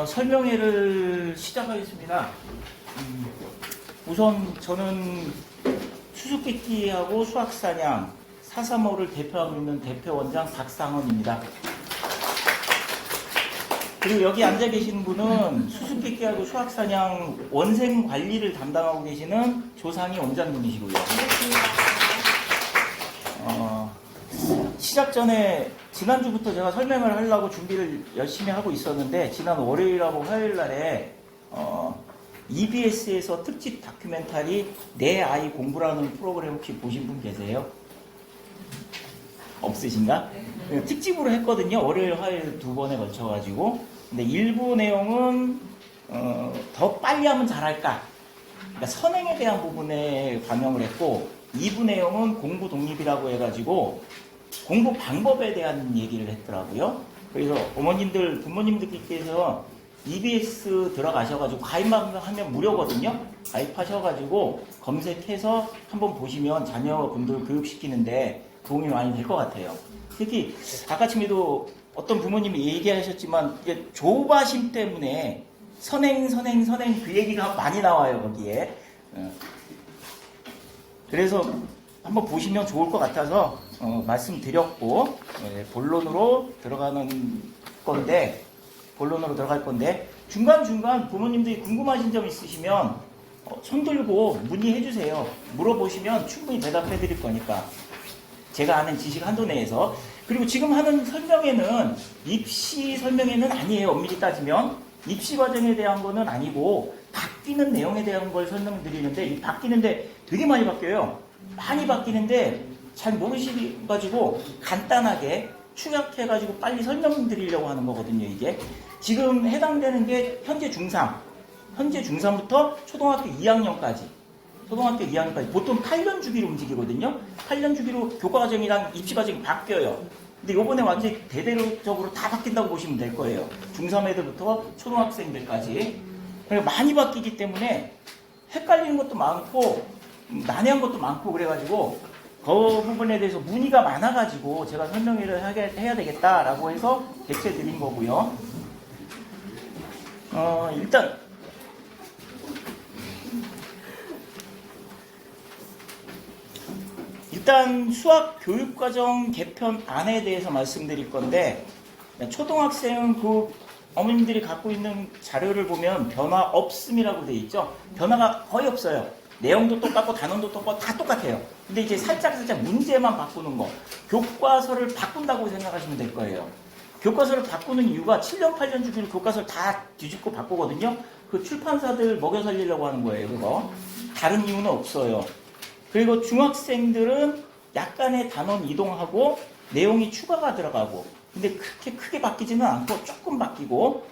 설명회를 시작하겠습니다. 우선 저는 수수께끼하고 수학사냥 435를 대표하고 있는 대표원장 박상원입니다. 그리고 여기 앉아 계신 분은 수수께끼하고 수학사냥 원생 관리를 담당하고 계시는 조상희 원장님이시고요. 시작 전에 지난주부터 제가 설명을 하려고 준비를 열심히 하고 있었는데 지난 월요일하고 화요일날에 EBS에서 특집 다큐멘터리 내 아이 공부라는 프로그램 혹시 보신 분 계세요? 없으신가? 네. 특집으로 했거든요. 월요일 화요일 두 번에 걸쳐가지고. 근데 일부 내용은 더 빨리 하면 잘할까, 그러니까 선행에 대한 부분에 반영을 했고, 2부 내용은 공부 독립이라고 해가지고 공부 방법에 대한 얘기를 했더라고요. 그래서 어머님들, 부모님들께서 EBS 들어가셔가지고 가입만 하면 무료거든요. 가입하셔가지고 검색해서 한번 보시면 자녀분들 교육시키는데 도움이 많이 될 것 같아요. 특히 아까 아침에도 어떤 부모님이 얘기하셨지만 이게 조바심 때문에 선행 그 얘기가 많이 나와요, 거기에. 그래서 한번 보시면 좋을 것 같아서 말씀드렸고, 본론으로 들어갈 건데 중간중간 부모님들이 궁금하신 점 있으시면 손 들고 문의해 주세요. 물어보시면 충분히 대답해 드릴 거니까, 제가 아는 지식 한도 내에서. 그리고 지금 하는 설명회는 입시 설명회는 아니에요. 엄밀히 따지면 입시 과정에 대한 거는 아니고 바뀌는 내용에 대한 걸 설명드리는데, 이 바뀌는데 되게 많이 바뀌어요. 많이 바뀌는데 잘 모르시가지고 간단하게 축약해가지고 빨리 설명드리려고 하는 거거든요. 이게 지금 해당되는 게 현재 중3부터 초등학교 2학년까지 보통 8년 주기로 움직이거든요. 8년 주기로 교과과정이랑 입시과정이 바뀌어요. 근데 요번에 완전히 대대적으로 다 바뀐다고 보시면 될 거예요. 중3 애들부터 초등학생들까지. 그러니까 많이 바뀌기 때문에 헷갈리는 것도 많고 난해한 것도 많고, 그래가지고 그 부분에 대해서 문의가 많아가지고 제가 설명회를 해야 되겠다라고 해서 대체 드린 거고요. 일단 수학 교육과정 개편안에 대해서 말씀드릴 건데, 초등학생은 그 어머님들이 갖고 있는 자료를 보면 변화 없음이라고 되어 있죠. 변화가 거의 없어요. 내용도 똑같고 단원도 똑같고 다 똑같아요. 근데 이제 살짝 문제만 바꾸는 거, 교과서를 바꾼다고 생각하시면 될 거예요. 교과서를 바꾸는 이유가 7년 8년 주기로 교과서를 다 뒤집고 바꾸거든요. 그 출판사들 먹여 살리려고 하는 거예요. 그거 다른 이유는 없어요. 그리고 중학생들은 약간의 단원 이동하고 내용이 추가가 들어가고, 근데 그렇게 크게 바뀌지는 않고 조금 바뀌고,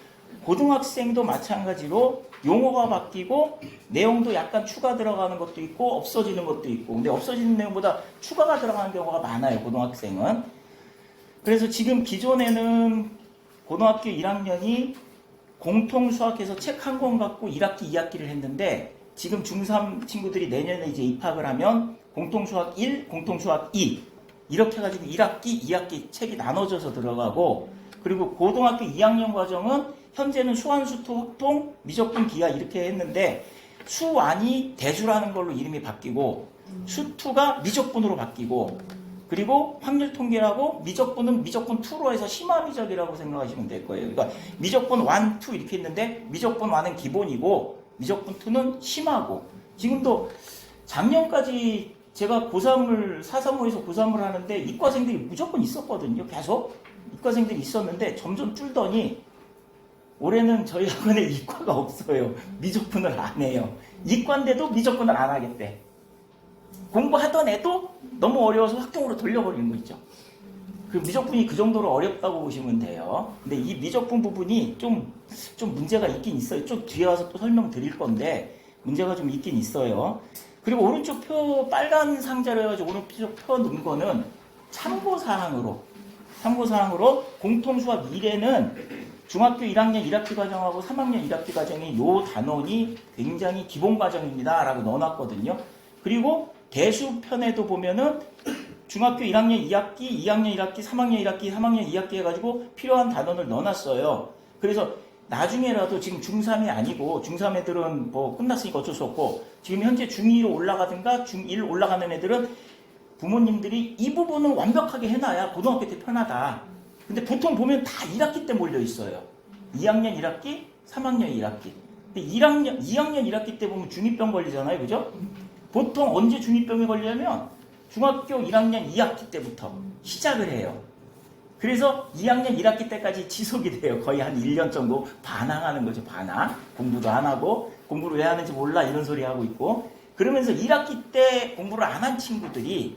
고등학생도 마찬가지로 용어가 바뀌고 내용도 약간 추가 들어가는 것도 있고 없어지는 것도 있고, 근데 없어지는 내용보다 추가가 들어가는 경우가 많아요, 고등학생은. 그래서 지금 기존에는 고등학교 1학년이 공통수학에서 책 한 권 갖고 1학기 2학기를 했는데, 지금 중3 친구들이 내년에 이제 입학을 하면 공통수학 1, 공통수학 2 이렇게 해가지고 1학기, 2학기 책이 나눠져서 들어가고, 그리고 고등학교 2학년 과정은 현재는 수완, 수투, 확통, 미적분, 기하 이렇게 했는데, 수완이 대수라는 걸로 이름이 바뀌고 수투가 미적분으로 바뀌고, 그리고 확률 통계라고 미적분은 미적분 2로 해서 심화미적이라고 생각하시면 될 거예요. 그러니까 미적분 1, 2 이렇게 했는데 미적분 1은 기본이고 미적분 2는 심하고, 지금도 작년까지 제가 고3을 435에서 고3을 하는데 이과생들이 무조건 있었거든요. 계속 이과생들이 있었는데 점점 줄더니 올해는 저희 학원에 이과가 없어요. 미적분을 안 해요. 이과인데도 미적분을 안 하겠대. 공부하던 애도 너무 어려워서 확통으로 돌려버리는 거 있죠. 그 미적분이 그 정도로 어렵다고 보시면 돼요. 근데 이 미적분 부분이 좀 문제가 있긴 있어요. 좀 뒤에 와서 또 설명드릴 건데 문제가 좀 있긴 있어요. 그리고 오른쪽 표 빨간 상자로 해가지고 오른쪽 표 넣은 거는 참고사항으로 공통수학 1에는 중학교 1학년 1학기 과정하고 3학년 1학기 과정이 요 단원이 굉장히 기본 과정입니다 라고 넣어놨거든요. 그리고 대수편에도 보면은 중학교 1학년 2학기, 2학년 1학기, 3학년 1학기, 3학년 2학기 해가지고 필요한 단원을 넣어놨어요. 그래서 나중에라도 지금 중3이 아니고 중3 애들은 뭐 끝났으니까 어쩔 수 없고 지금 현재 중2로 올라가든가 중1 올라가는 애들은 부모님들이 이 부분은 완벽하게 해놔야 고등학교 때 편하다. 근데 보통 보면 다 1학기 때 몰려 있어요. 2학년 1학기, 3학년 1학기. 근데 2학년 1학기 때 보면 중2병 걸리잖아요. 그죠? 보통 언제 중2병이 걸리냐면 중학교 1학년 2학기 때부터 시작을 해요. 그래서 2학년 1학기 때까지 지속이 돼요. 거의 한 1년 정도 반항하는 거죠. 반항. 공부도 안 하고 공부를 왜 하는지 몰라 이런 소리 하고 있고 그러면서 1학기 때 공부를 안 한 친구들이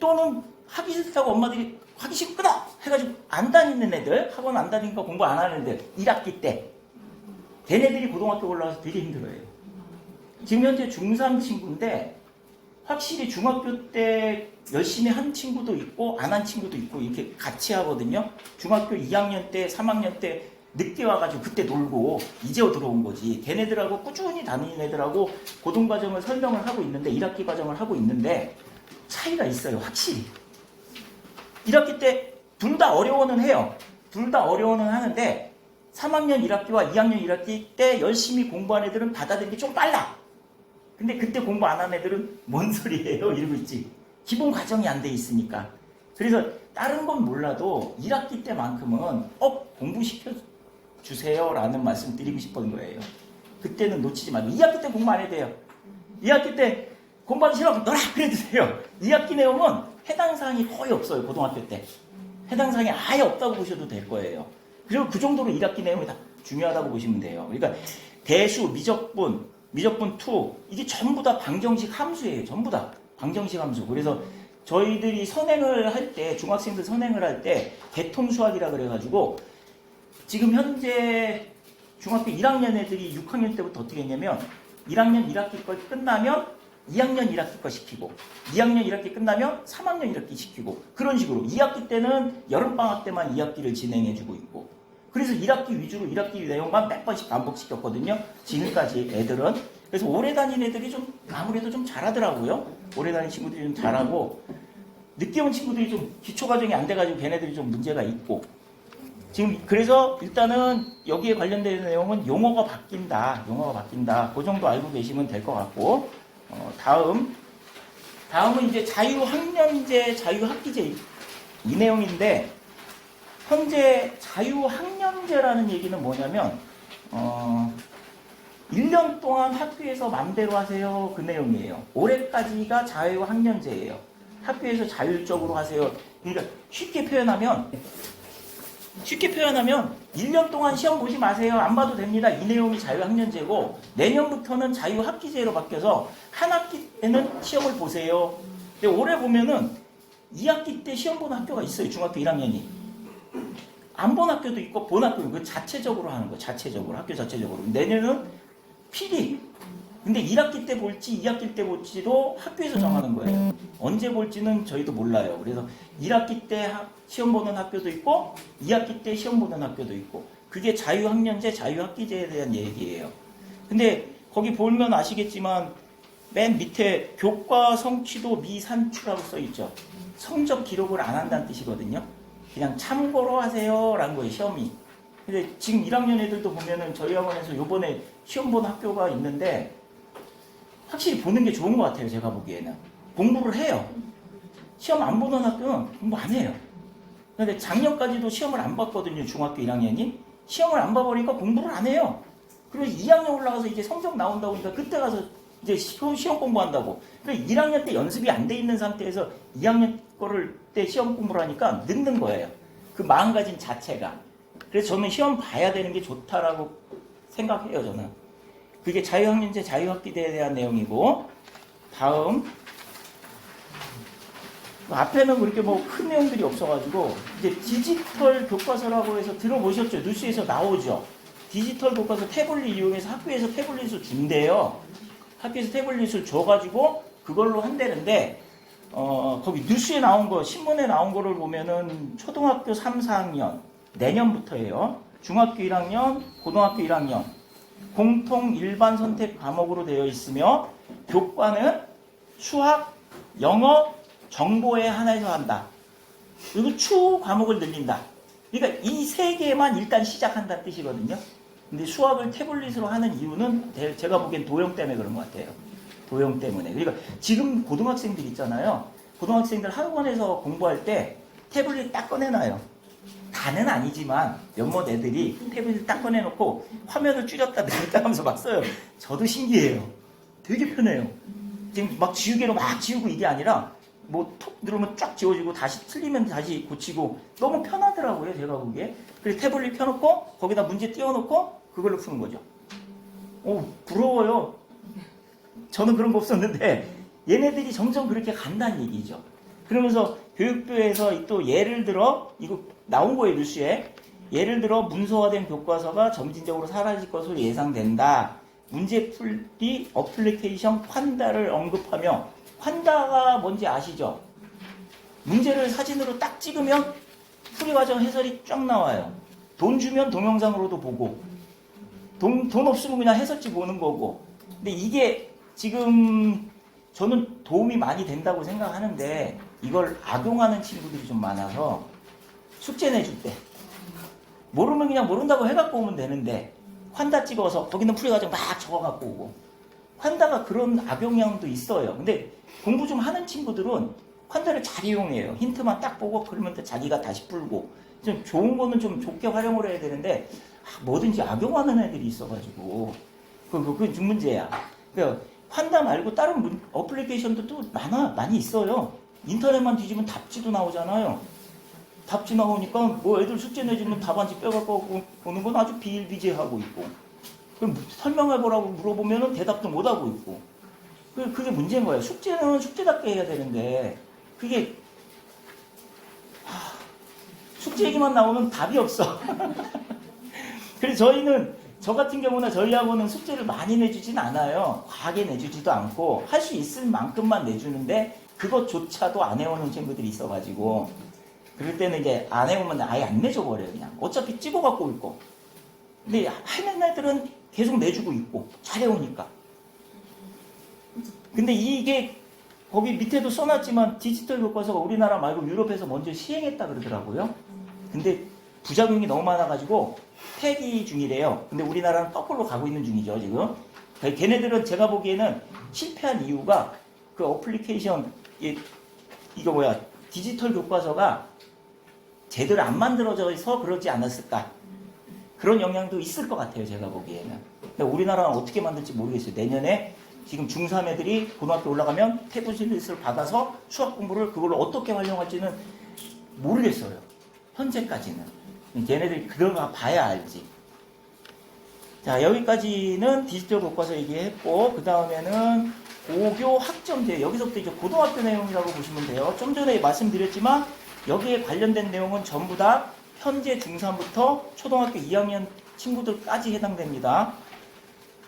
또는 하기 싫다고 엄마들이 하기 싫구나 해가지고 안 다니는 애들 학원 안 다니니까 공부 안 하는 애들 1학기 때 걔네들이 고등학교 올라와서 되게 힘들어요. 지금 현재 중3 친구인데 확실히 중학교 때 열심히 한 친구도 있고 안 한 친구도 있고 이렇게 같이 하거든요. 중학교 2학년 때 3학년 때 늦게 와가지고 그때 놀고 이제 들어온 거지. 걔네들하고 꾸준히 다니는 애들하고 고등과정을 설명을 하고 있는데 1학기 과정을 하고 있는데 차이가 있어요. 확실히 1학기 때 둘 다 어려워는 해요. 둘 다 어려워는 하는데 3학년 1학기와 2학년 1학기 때 열심히 공부한 애들은 받아들이는 게 좀 빨라. 근데 그때 공부 안 한 애들은 뭔 소리예요? 이러고 있지. 기본 과정이 안 돼 있으니까. 그래서 다른 건 몰라도 1학기 때만큼은 공부시켜주세요 라는 말씀 드리고 싶은 거예요. 그때는 놓치지 말고 2학기 때 공부 안 해도 돼요. 2학기 때 공부하기 싫으면 너라 그래도 돼요. 2학기 내용은 해당 사항이 거의 없어요. 고등학교 때. 해당 사항이 아예 없다고 보셔도 될 거예요. 그리고 그 정도로 1학기 내용이 다 중요하다고 보시면 돼요. 그러니까 대수, 미적분 2 이게 전부 다 방정식 함수예요. 전부 다 방정식 함수. 그래서 저희들이 선행을 할 때 중학생들 선행을 할 때 대통수학이라 그래가지고 지금 현재 중학교 1학년 애들이 6학년 때부터 어떻게 했냐면 1학년 1학기 걸 끝나면 2학년 1학기 거 시키고 2학년 1학기 끝나면 3학년 1학기 시키고 그런 식으로 2학기 때는 여름방학 때만 2학기를 진행해주고 있고 그래서 1학기 위주로 1학기 내용만 몇 번씩 반복시켰거든요. 지금까지 애들은. 그래서 오래 다닌 애들이 좀 아무래도 좀 잘하더라고요. 오래 다닌 친구들이 좀 잘하고 늦게 온 친구들이 좀 기초과정이 안 돼가지고 걔네들이 좀 문제가 있고 지금 그래서 일단은 여기에 관련된 내용은 용어가 바뀐다. 그 정도 알고 계시면 될 것 같고 다음은 이제 자유학년제, 자유학기제 이 내용인데 현재 자유학년제라는 얘기는 뭐냐면 1년 동안 학교에서 맘대로 하세요 그 내용이에요. 올해까지가 자유학년제예요. 학교에서 자율적으로 하세요. 그러니까 쉽게 표현하면 1년 동안 시험 보지 마세요. 안 봐도 됩니다. 이 내용이 자유학년제고 내년부터는 자유학기제로 바뀌어서 한 학기에는 시험을 보세요. 근데 올해 보면은 2학기 때 시험 보는 학교가 있어요. 중학교 1학년이. 안 본 학교도 있고 본 학교도 있고 자체적으로 하는 거. 학교 자체적으로. 내년은 필히. 근데 1학기 때 볼지 2학기 때 볼지도 학교에서 정하는 거예요. 언제 볼지는 저희도 몰라요. 그래서 1학기 때 시험 보는 학교도 있고 2학기 때 시험 보는 학교도 있고 그게 자유학년제, 자유학기제에 대한 얘기예요. 근데 거기 보면 아시겠지만 맨 밑에 교과 성취도 미산출하고 써있죠. 성적 기록을 안 한다는 뜻이거든요. 그냥 참고로 하세요 라는 거예요. 시험이. 근데 지금 1학년 애들도 보면은 저희 학원에서 요번에 시험 본 학교가 있는데 확실히 보는 게 좋은 것 같아요. 제가 보기에는. 공부를 해요. 시험 안 보는 학교는 공부 안 해요. 근데 작년까지도 시험을 안 봤거든요. 중학교 1학년이. 시험을 안 봐버리니까 공부를 안 해요. 그리고 2학년 올라가서 이제 성적 나온다고 하니까 그때 가서 이제 시험 공부한다고. 그러니까 1학년 때 연습이 안 돼 있는 상태에서 2학년 거를 때 시험 공부를 하니까 늦는 거예요. 그 마음가짐 자체가. 그래서 저는 시험 봐야 되는 게 좋다라고 생각해요. 저는. 그게 자유학년제, 자유학기제에 대한 내용이고 다음 앞에는 그렇게 뭐 큰 내용들이 없어가지고 이제 디지털 교과서라고 해서 들어보셨죠? 뉴스에서 나오죠. 디지털 교과서 태블릿 이용해서 학교에서 태블릿을 준대요. 학교에서 태블릿을 줘가지고 그걸로 한다는데 거기 뉴스에 나온 거, 신문에 나온 거를 보면은 초등학교 3, 4학년 내년부터예요. 중학교 1학년, 고등학교 1학년 공통 일반 선택 과목으로 되어 있으며 교과는 수학, 영어, 정보에 한해서 한다. 그리고 추후 과목을 늘린다. 그러니까 이 세 개만 일단 시작한다는 뜻이거든요. 근데 수학을 태블릿으로 하는 이유는 제가 보기엔 도형 때문에 그런 것 같아요. 도형 때문에. 그러니까 지금 고등학생들 있잖아요. 고등학생들 학원에서 공부할 때 태블릿 딱 꺼내놔요. 다는 아니지만 몇몇 애들이 태블릿 딱 꺼내놓고 화면을 줄였다 늘렸다 하면서 막 써요. 저도 신기해요. 되게 편해요. 지금 막 지우개로 막 지우고 이게 아니라 뭐 톡 누르면 쫙 지워지고 다시 틀리면 다시 고치고 너무 편하더라고요. 제가 보기에. 그래서 태블릿 켜놓고 거기다 문제 띄워놓고 그걸로 푸는 거죠. 오, 부러워요. 저는 그런 거 없었는데 얘네들이 점점 그렇게 간다는 얘기죠. 그러면서 교육부에서 또 예를 들어 이거 나온 거예요. 뉴스에. 예를 들어 문서화된 교과서가 점진적으로 사라질 것으로 예상된다. 문제 풀이 어플리케이션 콴다를 언급하며 콴다가 뭔지 아시죠? 문제를 사진으로 딱 찍으면 풀이 과정 해설이 쫙 나와요. 돈 주면 동영상으로도 보고 돈 없으면 그냥 해설지 보는 거고. 근데 이게 지금 저는 도움이 많이 된다고 생각하는데 이걸 악용하는 친구들이 좀 많아서 숙제 내줄 때 모르면 그냥 모른다고 해갖고 오면 되는데 콴다 찍어서 거기는 풀이 과정 막 적어갖고 오고 콴다가 그런 악용량도 있어요. 근데 공부 좀 하는 친구들은 콴다를 잘 이용해요. 힌트만 딱 보고 그러면 또 자기가 다시 풀고 좀 좋은 거는 좀 좋게 활용을 해야 되는데 뭐든지 악용하는 애들이 있어가지고 그게 좀 문제야. 그러니까 콴다 말고 다른 어플리케이션도 또 많이 있어요. 인터넷만 뒤지면 답지도 나오잖아요. 답지 나오니까 뭐 애들 숙제 내주면 답안지 빼갖고 보는 건 아주 비일비재하고 있고 그럼 설명해보라고 물어보면 대답도 못하고 있고 그게 문제인 거예요. 숙제는 숙제답게 해야 되는데 그게 숙제 얘기만 나오면 답이 없어. 그래서 저 같은 경우나 저희 학원은 숙제를 많이 내주진 않아요. 과하게 내주지도 않고 할 수 있을 만큼만 내주는데 그것조차도 안 해오는 친구들이 있어가지고 그럴 때는 이제 안 해오면 아예 안 내줘버려요. 그냥 어차피 찍어갖고 올 거. 근데 하는 애들은 계속 내주고 있고 잘해오니까. 근데 이게 거기 밑에도 써놨지만 디지털 교과서가 우리나라 말고 유럽에서 먼저 시행했다 그러더라고요. 근데 부작용이 너무 많아가지고 폐기 중이래요. 근데 우리나라는 거꾸로 가고 있는 중이죠 지금. 걔네들은 제가 보기에는 실패한 이유가 그 어플리케이션 이거 뭐야 디지털 교과서가 제대로 안 만들어져서 그러지 않았을까 그런 영향도 있을 것 같아요 제가 보기에는. 근데 우리나라는 어떻게 만들지 모르겠어요. 내년에 지금 중3 애들이 고등학교 올라가면 태블릿을 받아서 수학 공부를 그걸로 어떻게 활용할지는 모르겠어요. 현재까지는. 걔네들이 들어가 봐야 알지. 자, 여기까지는 디지털 교과서 얘기했고 그 다음에는 고교 학점제. 여기서부터 이제 고등학교 내용이라고 보시면 돼요. 좀 전에 말씀드렸지만 여기에 관련된 내용은 전부 다 현재 중3부터 초등학교 2학년 친구들까지 해당됩니다.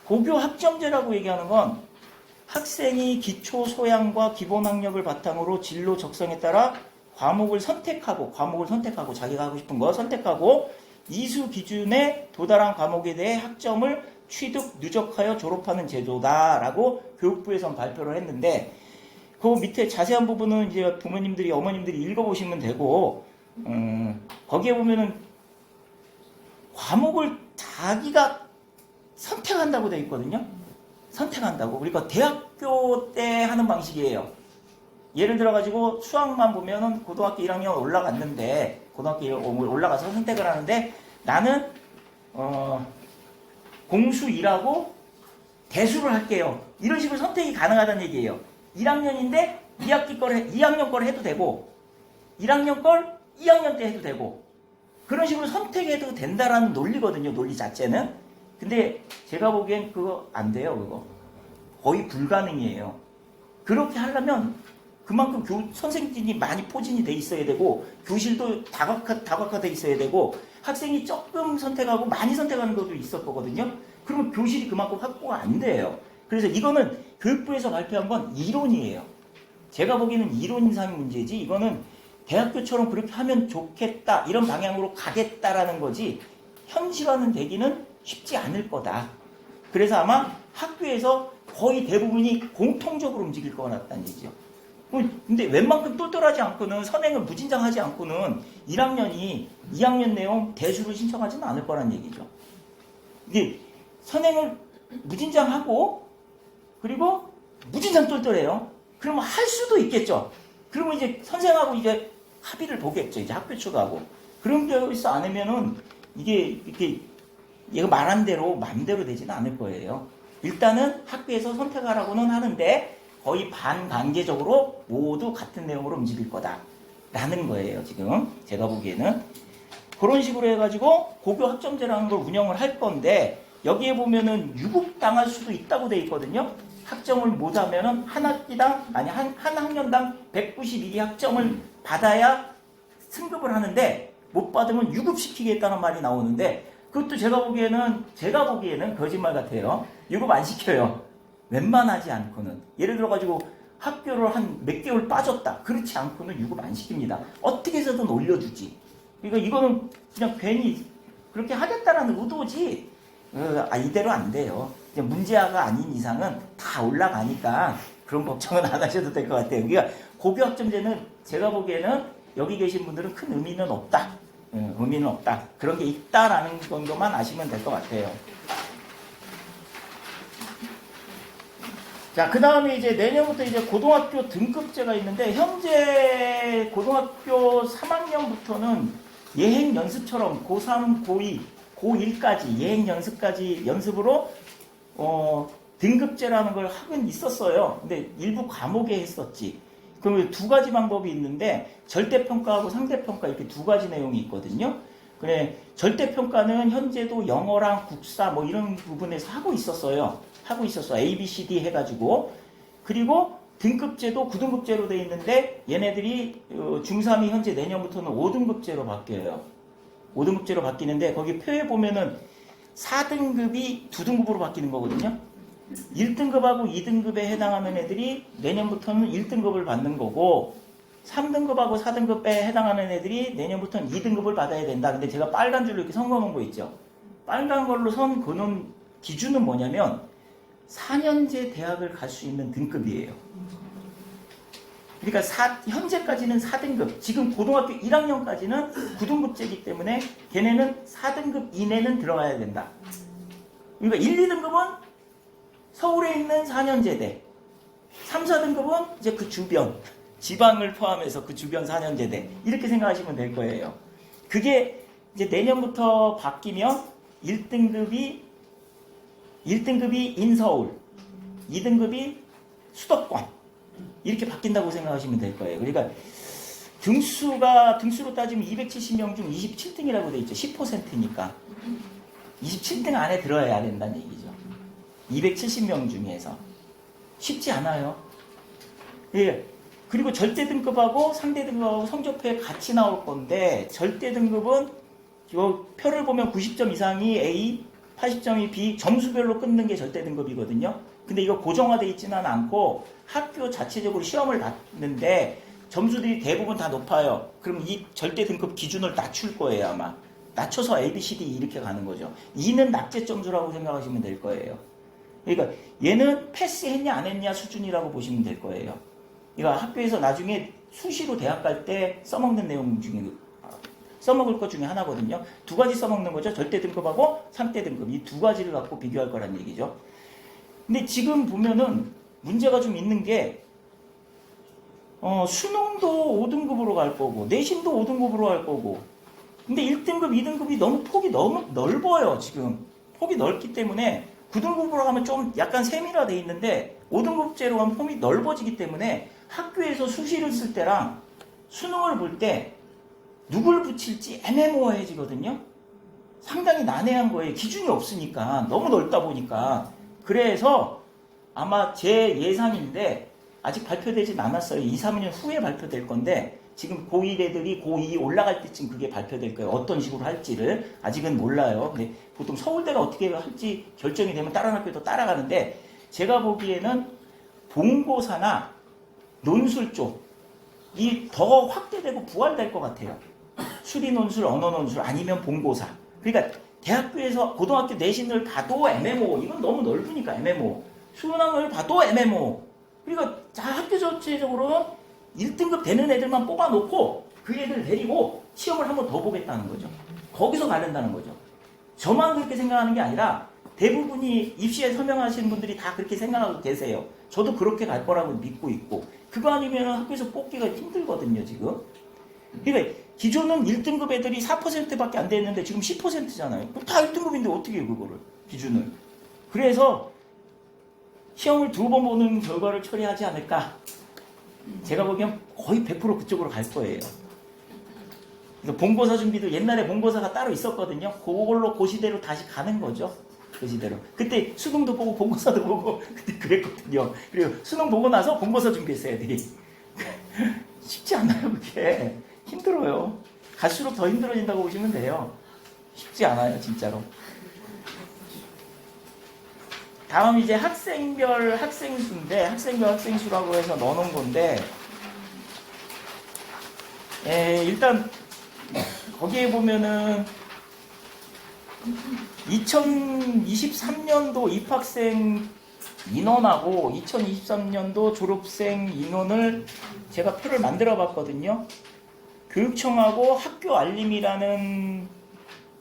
고교 학점제라고 얘기하는 건 학생이 기초 소양과 기본 학력을 바탕으로 진로 적성에 따라 과목을 선택하고 자기가 하고 싶은 거 선택하고 이수 기준에 도달한 과목에 대해 학점을 취득, 누적하여 졸업하는 제도다라고 교육부에선 발표를 했는데 그 밑에 자세한 부분은 이제 부모님들이 어머님들이 읽어보시면 되고 거기에 보면은 과목을 자기가 선택한다고 되어 있거든요. 선택한다고. 그러니까 대학교 때 하는 방식이에요. 예를 들어가지고 수학만 보면은 고등학교 1학년 올라갔는데 고등학교 1학년 올라가서 선택을 하는데 나는 공수 1하고 대수를 할게요. 이런 식으로 선택이 가능하다는 얘기예요. 1학년인데 2학년 걸 해도 되고 1학년 걸 2학년 때 해도 되고 그런 식으로 선택해도 된다라는 논리거든요. 논리 자체는. 근데 제가 보기엔 그거 안 돼요. 그거 거의 불가능이에요. 그렇게 하려면 그만큼 선생님이 많이 포진이 돼 있어야 되고 교실도 다각화돼 있어야 되고 학생이 조금 선택하고 많이 선택하는 것도 있을 거거든요. 그러면 교실이 그만큼 확보가 안 돼요. 그래서 이거는 교육부에서 발표한 건 이론이에요. 제가 보기에는 이론상 문제지 이거는 대학교처럼 그렇게 하면 좋겠다 이런 방향으로 가겠다라는 거지 현실화는 되기는 쉽지 않을 거다. 그래서 아마 학교에서 거의 대부분이 공통적으로 움직일 것 같다는 얘기죠. 근데 웬만큼 똘똘하지 않고는 선행을 무진장하지 않고는 1학년이 2학년 내용 대수를 신청하지는 않을 거란 얘기죠. 이게 선행을 무진장하고 그리고 무진장 똘똘해요. 그러면 할 수도 있겠죠. 그러면 이제 선생하고 이제 합의를 보겠죠. 이제 학교 측하고. 그런 게 있어 않으면은 이게 이렇게 얘가 말한 대로 마음대로 되지는 않을 거예요. 일단은 학교에서 선택하라고는 하는데 거의 반강제적으로 모두 같은 내용으로 움직일 거다라는 거예요. 지금 제가 보기에는 그런 식으로 해가지고 고교 학점제라는 걸 운영을 할 건데 여기에 보면은 유급당할 수도 있다고 돼 있거든요. 학점을 못하면은 한 학년당 191이 학점을 받아야 승급을 하는데 못 받으면 유급시키겠다는 말이 나오는데 그것도 제가 보기에는 거짓말 같아요. 유급 안 시켜요. 웬만하지 않고는. 예를 들어가지고 학교를 한 몇 개월 빠졌다. 그렇지 않고는 유급 안 시킵니다. 어떻게 해서든 올려주지. 그러니까 이거는 그냥 괜히 그렇게 하겠다라는 의도지 이대로 안 돼요. 문제아가 아닌 이상은 다 올라가니까 그런 걱정은 안 하셔도 될 것 같아요. 그러니까 고교 학점제는 제가 보기에는 여기 계신 분들은 큰 의미는 없다. 의미는 없다. 그런 게 있다라는 정도만 아시면 될 것 같아요. 자, 그 다음에 이제 내년부터 이제 고등학교 등급제가 있는데, 현재 고등학교 3학년부터는 예행 연습처럼 고3, 고2, 고1까지 예행 연습까지 연습으로, 등급제라는 걸 하긴 있었어요. 근데 일부 과목에 했었지. 그럼 두 가지 방법이 있는데, 절대평가하고 상대평가 이렇게 두 가지 내용이 있거든요. 그래, 절대평가는 현재도 영어랑 국사 뭐 이런 부분에서 하고 있었어요. A, B, C, D 해가지고. 그리고 등급제도 9등급제로 돼 있는데 얘네들이 중3이 현재 내년부터는 5등급제로 바뀌어요. 5등급제로 바뀌는데 거기 표에 보면은 4등급이 2등급으로 바뀌는 거거든요. 1등급하고 2등급에 해당하는 애들이 내년부터는 1등급을 받는 거고 3등급하고 4등급에 해당하는 애들이 내년부터는 2등급을 받아야 된다. 근데 제가 빨간 줄로 이렇게 선거 놓은 거 있죠. 빨간 걸로 선 그는 기준은 뭐냐면 4년제 대학을 갈 수 있는 등급이에요. 그러니까 현재까지는 4등급, 지금 고등학교 1학년까지는 9등급제이기 때문에 걔네는 4등급 이내는 들어가야 된다. 그러니까 1, 2등급은 서울에 있는 4년제대, 3, 4등급은 이제 그 주변, 지방을 포함해서 그 주변 4년제대 이렇게 생각하시면 될 거예요. 그게 이제 내년부터 바뀌면 1등급이 인서울, 2등급이 수도권 이렇게 바뀐다고 생각하시면 될 거예요. 그러니까 등수로 따지면 270명 중 27등이라고 돼 있죠. 10%니까 27등 안에 들어야 된다는 얘기죠. 270명 중에서 쉽지 않아요. 예. 그리고 절대 등급하고 상대 등급하고 성적표에 같이 나올 건데 절대 등급은 표를 보면 90점 이상이 A, 80점이 B, 점수별로 끊는 게 절대 등급이거든요. 근데 이거 고정화되어 있지는 않고 학교 자체적으로 시험을 봤는데 점수들이 대부분 다 높아요. 그럼 이 절대 등급 기준을 낮출 거예요, 아마. 낮춰서 A, B, C, D 이렇게 가는 거죠. 2는 낙제 점수라고 생각하시면 될 거예요. 그러니까 얘는 패스했냐 안 했냐 수준이라고 보시면 될 거예요. 그러니까 학교에서 나중에 수시로 대학 갈 때 써먹는 내용 중에 써먹을 것 중에 하나거든요. 두 가지 써먹는 거죠. 절대 등급하고 상대 등급. 이 두 가지를 갖고 비교할 거란 얘기죠. 근데 지금 보면은 문제가 좀 있는 게 수능도 5등급으로 갈 거고 내신도 5등급으로 갈 거고 근데 1등급, 2등급이 폭이 너무 넓어요. 지금 폭이 넓기 때문에 9등급으로 가면 좀 약간 세밀화되어 있는데 5등급제로 가면 폭이 넓어지기 때문에 학교에서 수시를 쓸 때랑 수능을 볼 때 누굴 붙일지 애매모호해지거든요. 상당히 난해한 거예요. 기준이 없으니까 너무 넓다 보니까. 그래서 아마 제 예상인데 아직 발표되진 않았어요. 2, 3년 후에 발표될 건데 지금 고1 애들이 고2 올라갈 때쯤 그게 발표될 거예요. 어떤 식으로 할지를 아직은 몰라요. 근데 보통 서울대가 어떻게 할지 결정이 되면 다른 학교도 따라가는데 제가 보기에는 본고사나 논술 쪽이 더 확대되고 부활될 것 같아요. 수리 논술, 언어 논술 아니면 본고사. 그러니까 대학교에서 고등학교 내신을 봐도 MMO 이건 너무 넓으니까 MMO 수능을 봐도 MMO 그러니까 학교 전체적으로 1등급 되는 애들만 뽑아놓고 그 애들 데리고 시험을 한번 더 보겠다는 거죠. 거기서 가른다는 거죠. 저만 그렇게 생각하는 게 아니라 대부분이 입시에 서명하시는 분들이 다 그렇게 생각하고 계세요. 저도 그렇게 갈 거라고 믿고 있고 그거 아니면 학교에서 뽑기가 힘들거든요 지금. 그러니까 기존은 1등급 애들이 4%밖에 안 됐는데 지금 10%잖아요. 다 1등급인데 어떻게 해요 그거를 기준을. 그래서 시험을 2번 보는 결과를 처리하지 않을까. 제가 보기엔 거의 100% 그쪽으로 갈 거예요. 그래서 본고사 준비도 옛날에 본고사가 따로 있었거든요. 그걸로 그 시대로 다시 가는 거죠. 그 시대로. 그때 수능도 보고 본고사도 보고 그때 그랬거든요. 그리고 수능 보고 나서 본고사 준비했어요 애들이. 쉽지 않아요 그게. 힘들어요. 갈수록 더 힘들어진다고 보시면 돼요. 쉽지 않아요 진짜로. 다음 이제 학생별 학생수인데 학생별 학생수라고 해서 넣어놓은 건데 일단 거기에 보면은 2023년도 입학생 인원하고 2023년도 졸업생 인원을 제가 표를 만들어 봤거든요. 교육청하고 학교알림이라는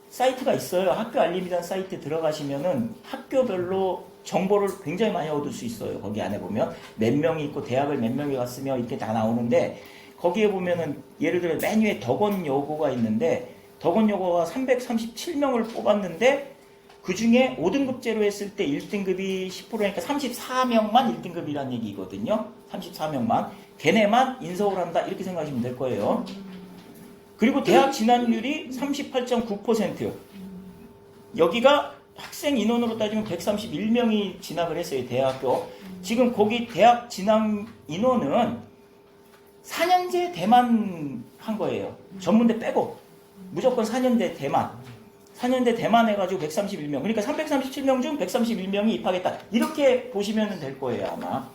사이트가 있어요. 학교알림이라는 사이트에 들어가시면은 학교별로 정보를 굉장히 많이 얻을 수 있어요. 거기 안에 보면 몇 명이 있고 대학을 몇 명이 갔으며 이렇게 다 나오는데 거기에 보면은 예를 들어 맨 위에 덕원여고가 있는데 덕원여고가 337명을 뽑았는데 그 중에 5등급제로 했을 때 1등급이 10%니까 34명만 1등급이라는 얘기거든요. 34명만. 걔네만 인서울 한다 이렇게 생각하시면 될 거예요. 그리고 대학 진학률이 38.9%. 여기가 학생 인원으로 따지면 131명이 진학을 했어요. 대학교. 지금 거기 대학 진학 인원은 4년제 대만 한 거예요. 전문대 빼고. 무조건 4년제 대만. 4년대 대만 해가지고 131명. 그러니까 337명 중 131명이 입학했다. 이렇게 보시면 될 거예요 아마.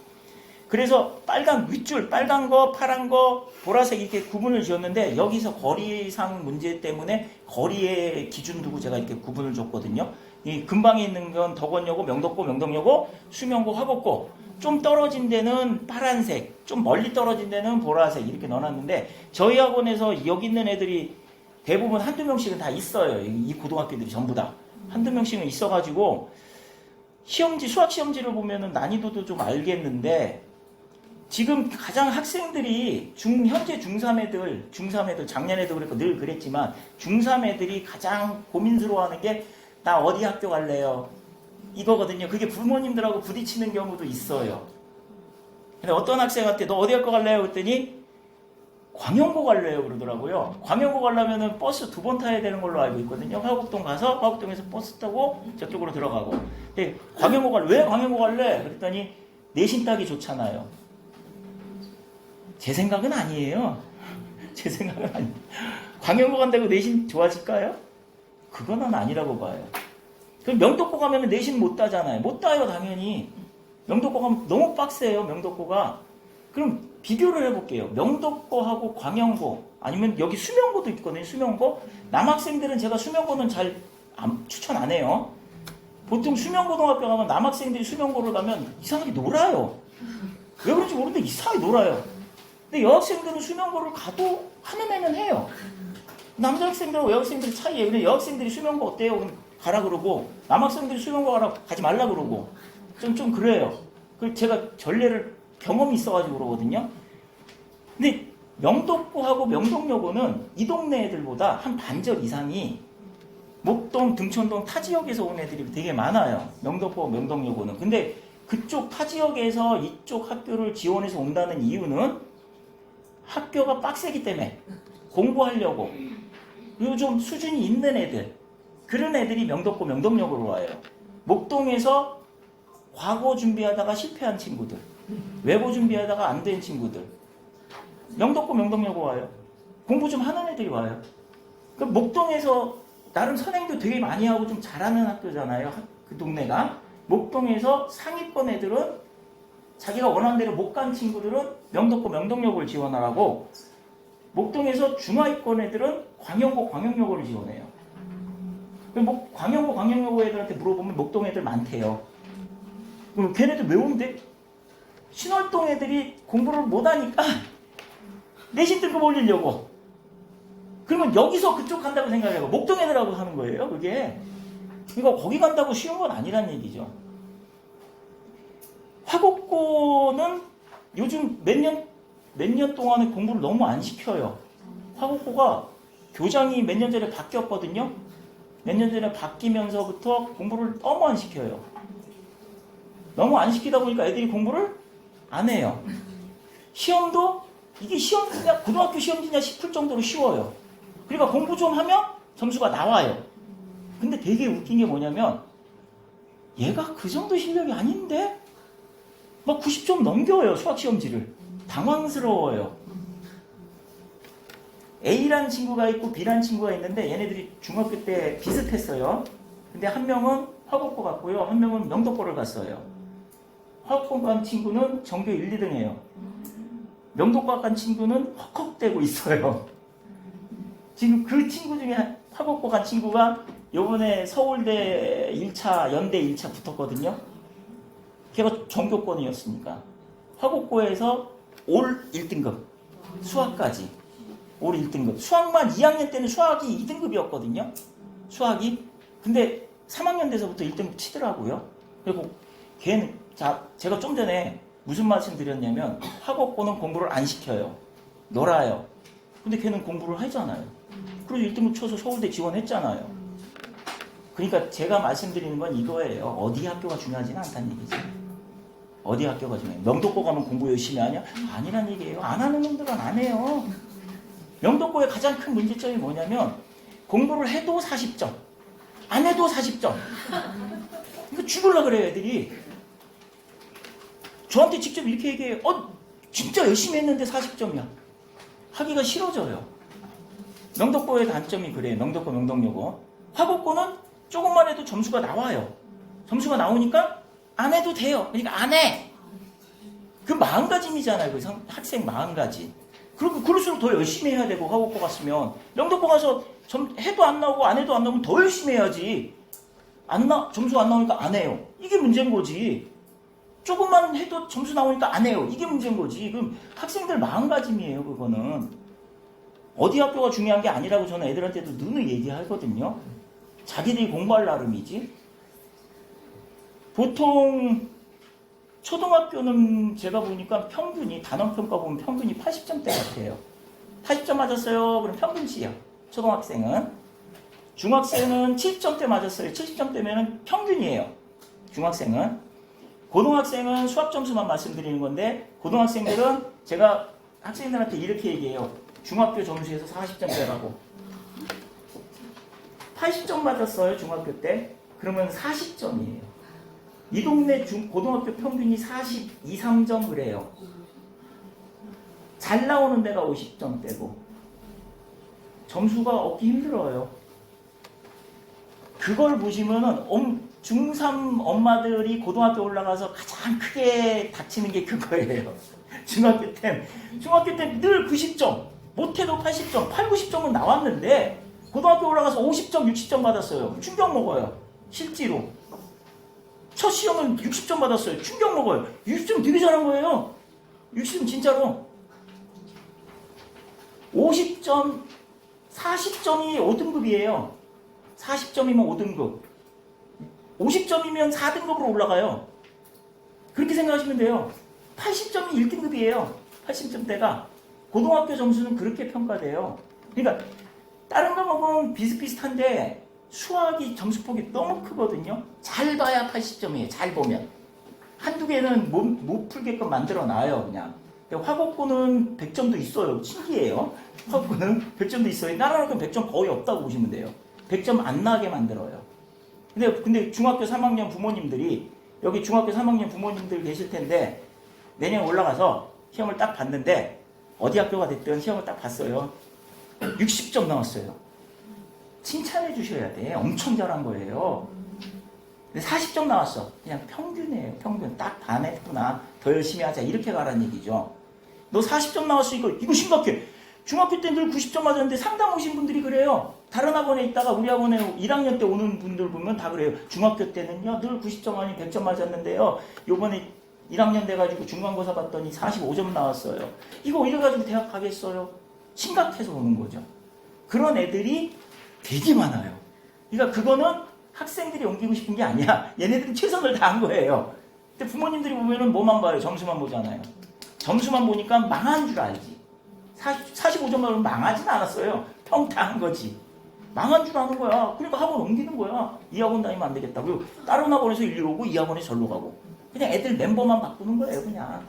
그래서 빨간 윗줄, 빨간 거, 파란 거, 보라색 이렇게 구분을 지었는데 여기서 거리상 문제 때문에 거리에 기준 두고 제가 이렇게 구분을 줬거든요. 이 근방에 있는 건 덕원여고, 명덕고, 명덕여고, 수명고, 화곡고 좀 떨어진 데는 파란색, 좀 멀리 떨어진 데는 보라색 이렇게 넣어놨는데 저희 학원에서 여기 있는 애들이 대부분 한두 명씩은 다 있어요. 이 고등학교들이 전부 다. 한두 명씩은 있어가지고 시험지, 수학 시험지를 보면은 난이도도 좀 알겠는데 지금 가장 학생들이 현재 중3 애들 작년에도 그랬고 늘 그랬지만 중3 애들이 가장 고민스러워하는 게 나 어디 학교 갈래요? 이거거든요. 그게 부모님들하고 부딪히는 경우도 있어요. 근데 어떤 학생한테 너 어디 학교 갈래요? 그랬더니 광영고 갈래요 그러더라고요. 광영고 가려면은 버스 2번 타야 되는 걸로 알고 있거든요. 화곡동 가서 화곡동에서 버스 타고 저쪽으로 들어가고. 근데 광영고 갈래? 왜 광영고 갈래? 그랬더니 내신 따기 좋잖아요. 제 생각은 아니에요. 제 생각은 아니에요. 광영고 간다고 내신 좋아질까요? 그거는 아니라고 봐요. 그럼 명덕고 가면 내신 못 따잖아요. 못 따요 당연히. 명덕고 가면 너무 빡세요 명덕고가. 그럼 비교를 해볼게요. 명덕고하고 광영고 아니면 여기 수명고도 있거든요. 수명고. 남학생들은 제가 수명고는 잘 추천 안 해요. 보통 수명고등학교 가면 남학생들이 수명고를 가면 이상하게 놀아요. 왜 그런지 모르는데 이상하게 놀아요. 근데 여학생들은 수명고를 가도 하는 애는 해요. 남자 학생들하고 여학생들 차이예요. 근데 여학생들이 수명고 어때요? 그럼 가라 그러고 남학생들이 수명고 가지 말라 그러고 좀 그래요. 그 제가 전례를 경험이 있어가지고 그러거든요. 근데 명덕고하고 명동여고는 이 동네 애들보다 한 반절 이상이 목동, 등촌동 타 지역에서 온 애들이 되게 많아요. 명덕고, 명동여고는. 근데 그쪽 타 지역에서 이쪽 학교를 지원해서 온다는 이유는 학교가 빡세기 때문에 공부하려고 그리고 좀 수준이 있는 애들 그런 애들이 명덕고, 명동여고로 와요. 목동에서 과거 준비하다가 실패한 친구들 외고 준비하다가 안 된 친구들. 명덕고 명덕여고 와요. 공부 좀 하는 애들이 와요. 그 목동에서 나름 선행도 되게 많이 하고 좀 잘하는 학교잖아요. 그 동네가. 목동에서 상위권 애들은 자기가 원하는 대로 못 간 친구들은 명덕고 명덕여고를 지원하라고, 목동에서 중하위권 애들은 광영고 광영여고를 지원해요. 그럼 광영고 광영여고 애들한테 물어보면 목동 애들 많대요. 그럼 걔네들 왜 온대? 신월동 애들이 공부를 못하니까 내신 등급 올리려고. 그러면 여기서 그쪽 간다고 생각해요. 목동 애들하고 하는 거예요, 그게. 그러니까 거기 간다고 쉬운 건 아니란 얘기죠. 화곡고는 요즘 몇 년 동안에 공부를 너무 안 시켜요. 화곡고가 교장이 몇 년 전에 바뀌었거든요. 몇 년 전에 바뀌면서부터 공부를 너무 안 시켜요. 너무 안 시키다 보니까 애들이 공부를 안 해요. 시험도 이게 시험지냐 고등학교 시험지냐 싶을 정도로 쉬워요. 그러니까 공부 좀 하면 점수가 나와요. 근데 되게 웃긴 게 뭐냐면 얘가 그 정도 실력이 아닌데 막 90점 넘겨요. 수학 시험지를. 당황스러워요. A라는 친구가 있고 B라는 친구가 있는데 얘네들이 중학교 때 비슷했어요. 근데 한 명은 화곡고 갔고요. 한 명은 명덕고를 갔어요. 화곡고 간 친구는 전교 1, 2등이에요. 명덕고 간 친구는 헉헉대고 있어요. 지금 그 친구 중에 화곡고 간 친구가 요번에 서울대 1차, 연대 1차 붙었거든요. 걔가 전교권이었으니까. 화곡고에서 올 1등급. 수학까지. 올 1등급. 수학만 2학년 때는 수학이 2등급이었거든요. 수학이. 근데 3학년 돼서부터 1등급 치더라고요. 그리고 걔는, 제가 좀 전에 무슨 말씀 드렸냐면, 화곡고는 공부를 안 시켜요. 놀아요. 근데 걔는 공부를 하잖아요. 그래서 1등급 쳐서 서울대 지원했잖아요. 그러니까 제가 말씀드리는 건 이거예요. 어디 학교가 중요하지는 않다는 얘기죠. 어디 학교가 중요해요. 명덕고 가면 공부 열심히 하냐? 아니란 얘기예요. 안 하는 놈들은 안 해요. 명덕고의 가장 큰 문제점이 뭐냐면 공부를 해도 40점, 안 해도 40점. 이거 죽으려고 그래요, 애들이. 저한테 직접 이렇게 얘기해요. 진짜 열심히 했는데 40점이야. 하기가 싫어져요. 명덕고의 단점이 그래요. 명덕고, 명덕여고. 화곡고는 조금만 해도 점수가 나와요. 점수가 나오니까 안 해도 돼요. 그러니까 안 해. 그 마음가짐이잖아요. 그 학생 마음가짐. 그리고 그럴수록 더 열심히 해야 되고, 화곡고 갔으면. 명덕고 가서 해도 안 나오고 안 해도 안 나오면 더 열심히 해야지. 점수 안 나오니까 안 해요. 이게 문제인 거지. 조금만 해도 점수 나오니까 안 해요. 이게 문제인 거지. 그럼 학생들 마음가짐이에요, 그거는. 어디 학교가 중요한 게 아니라고 저는 애들한테도 늘 얘기하거든요. 자기들이 공부할 나름이지. 보통 초등학교는 제가 보니까 평균이, 단원평가 보면 평균이 80점대 같아요. 80점 맞았어요. 그럼 평균치예요. 초등학생은. 중학생은 70점대 맞았어요. 70점대면 평균이에요. 중학생은. 고등학생은 수학 점수만 말씀드리는 건데, 고등학생들은 제가 학생들한테 이렇게 얘기해요. 중학교 점수에서 40점대라고. 80점 맞았어요, 중학교 때. 그러면 40점이에요. 이 동네 고등학교 평균이 42, 3점 그래요. 잘 나오는 데가 50점대고. 점수가 얻기 힘들어요. 그걸 보시면은 중3 엄마들이 고등학교 올라가서 가장 크게 다치는 게 그거예요. 중학교 때 늘 90점, 못해도 80점, 8, 90점은 나왔는데 고등학교 올라가서 50점, 60점 받았어요. 충격 먹어요. 실제로. 첫 시험은 60점 받았어요. 충격 먹어요. 60점 되게 잘한 거예요. 60점 진짜로. 50점, 40점이 5등급이에요. 40점이면 5등급. 50점이면 4등급으로 올라가요. 그렇게 생각하시면 돼요. 80점이 1등급이에요. 80점대가. 고등학교 점수는 그렇게 평가돼요. 그러니까 다른 과목은 비슷비슷한데 수학이 점수폭이 너무 크거든요. 잘 봐야 80점이에요. 잘 보면. 한두 개는 못 풀게끔 만들어놔요. 그냥. 화곡고는 100점도 있어요. 신기해요. 화곡고는 100점도 있어요. 나라는 100점 거의 없다고 보시면 돼요. 100점 안 나게 만들어요. 근데 중학교 3학년 부모님들이, 여기 중학교 3학년 부모님들 계실 텐데, 내년 올라가서 시험을 딱 봤는데 어디 학교가 됐든 시험을 딱 봤어요. 60점 나왔어요. 칭찬해 주셔야 돼. 엄청 잘한 거예요. 근데 40점 나왔어. 그냥 평균이에요. 평균. 딱 반했구나. 더 열심히 하자. 이렇게 가라는 얘기죠. 너 40점 나왔어. 이거 심각해. 중학교 때 늘 90점 맞았는데 상담 오신 분들이 그래요. 다른 학원에 있다가 우리 학원에 1학년 때 오는 분들 보면 다 그래요. 중학교 때는요 늘 90점 아니 100점 맞았는데요. 요번에 1학년 돼가지고 중간고사 봤더니 45점 나왔어요. 이거 이래가지고 대학 가겠어요? 심각해서 오는 거죠. 그런 애들이 되게 많아요. 그러니까 그거는 학생들이 옮기고 싶은 게 아니야. 얘네들이 최선을 다한 거예요. 근데 부모님들이 보면은 뭐만 봐요? 점수만 보잖아요. 점수만 보니까 망한 줄 알지. 45점 나오면 망하진 않았어요. 평타한 거지. 망한 줄 아는 거야. 그러니까 학원 옮기는 거야. 이 학원 다니면 안 되겠다. 그리고 다른 학원에서 일로 오고 이 학원에 절로 가고. 그냥 애들 멤버만 바꾸는 거예요. 그냥.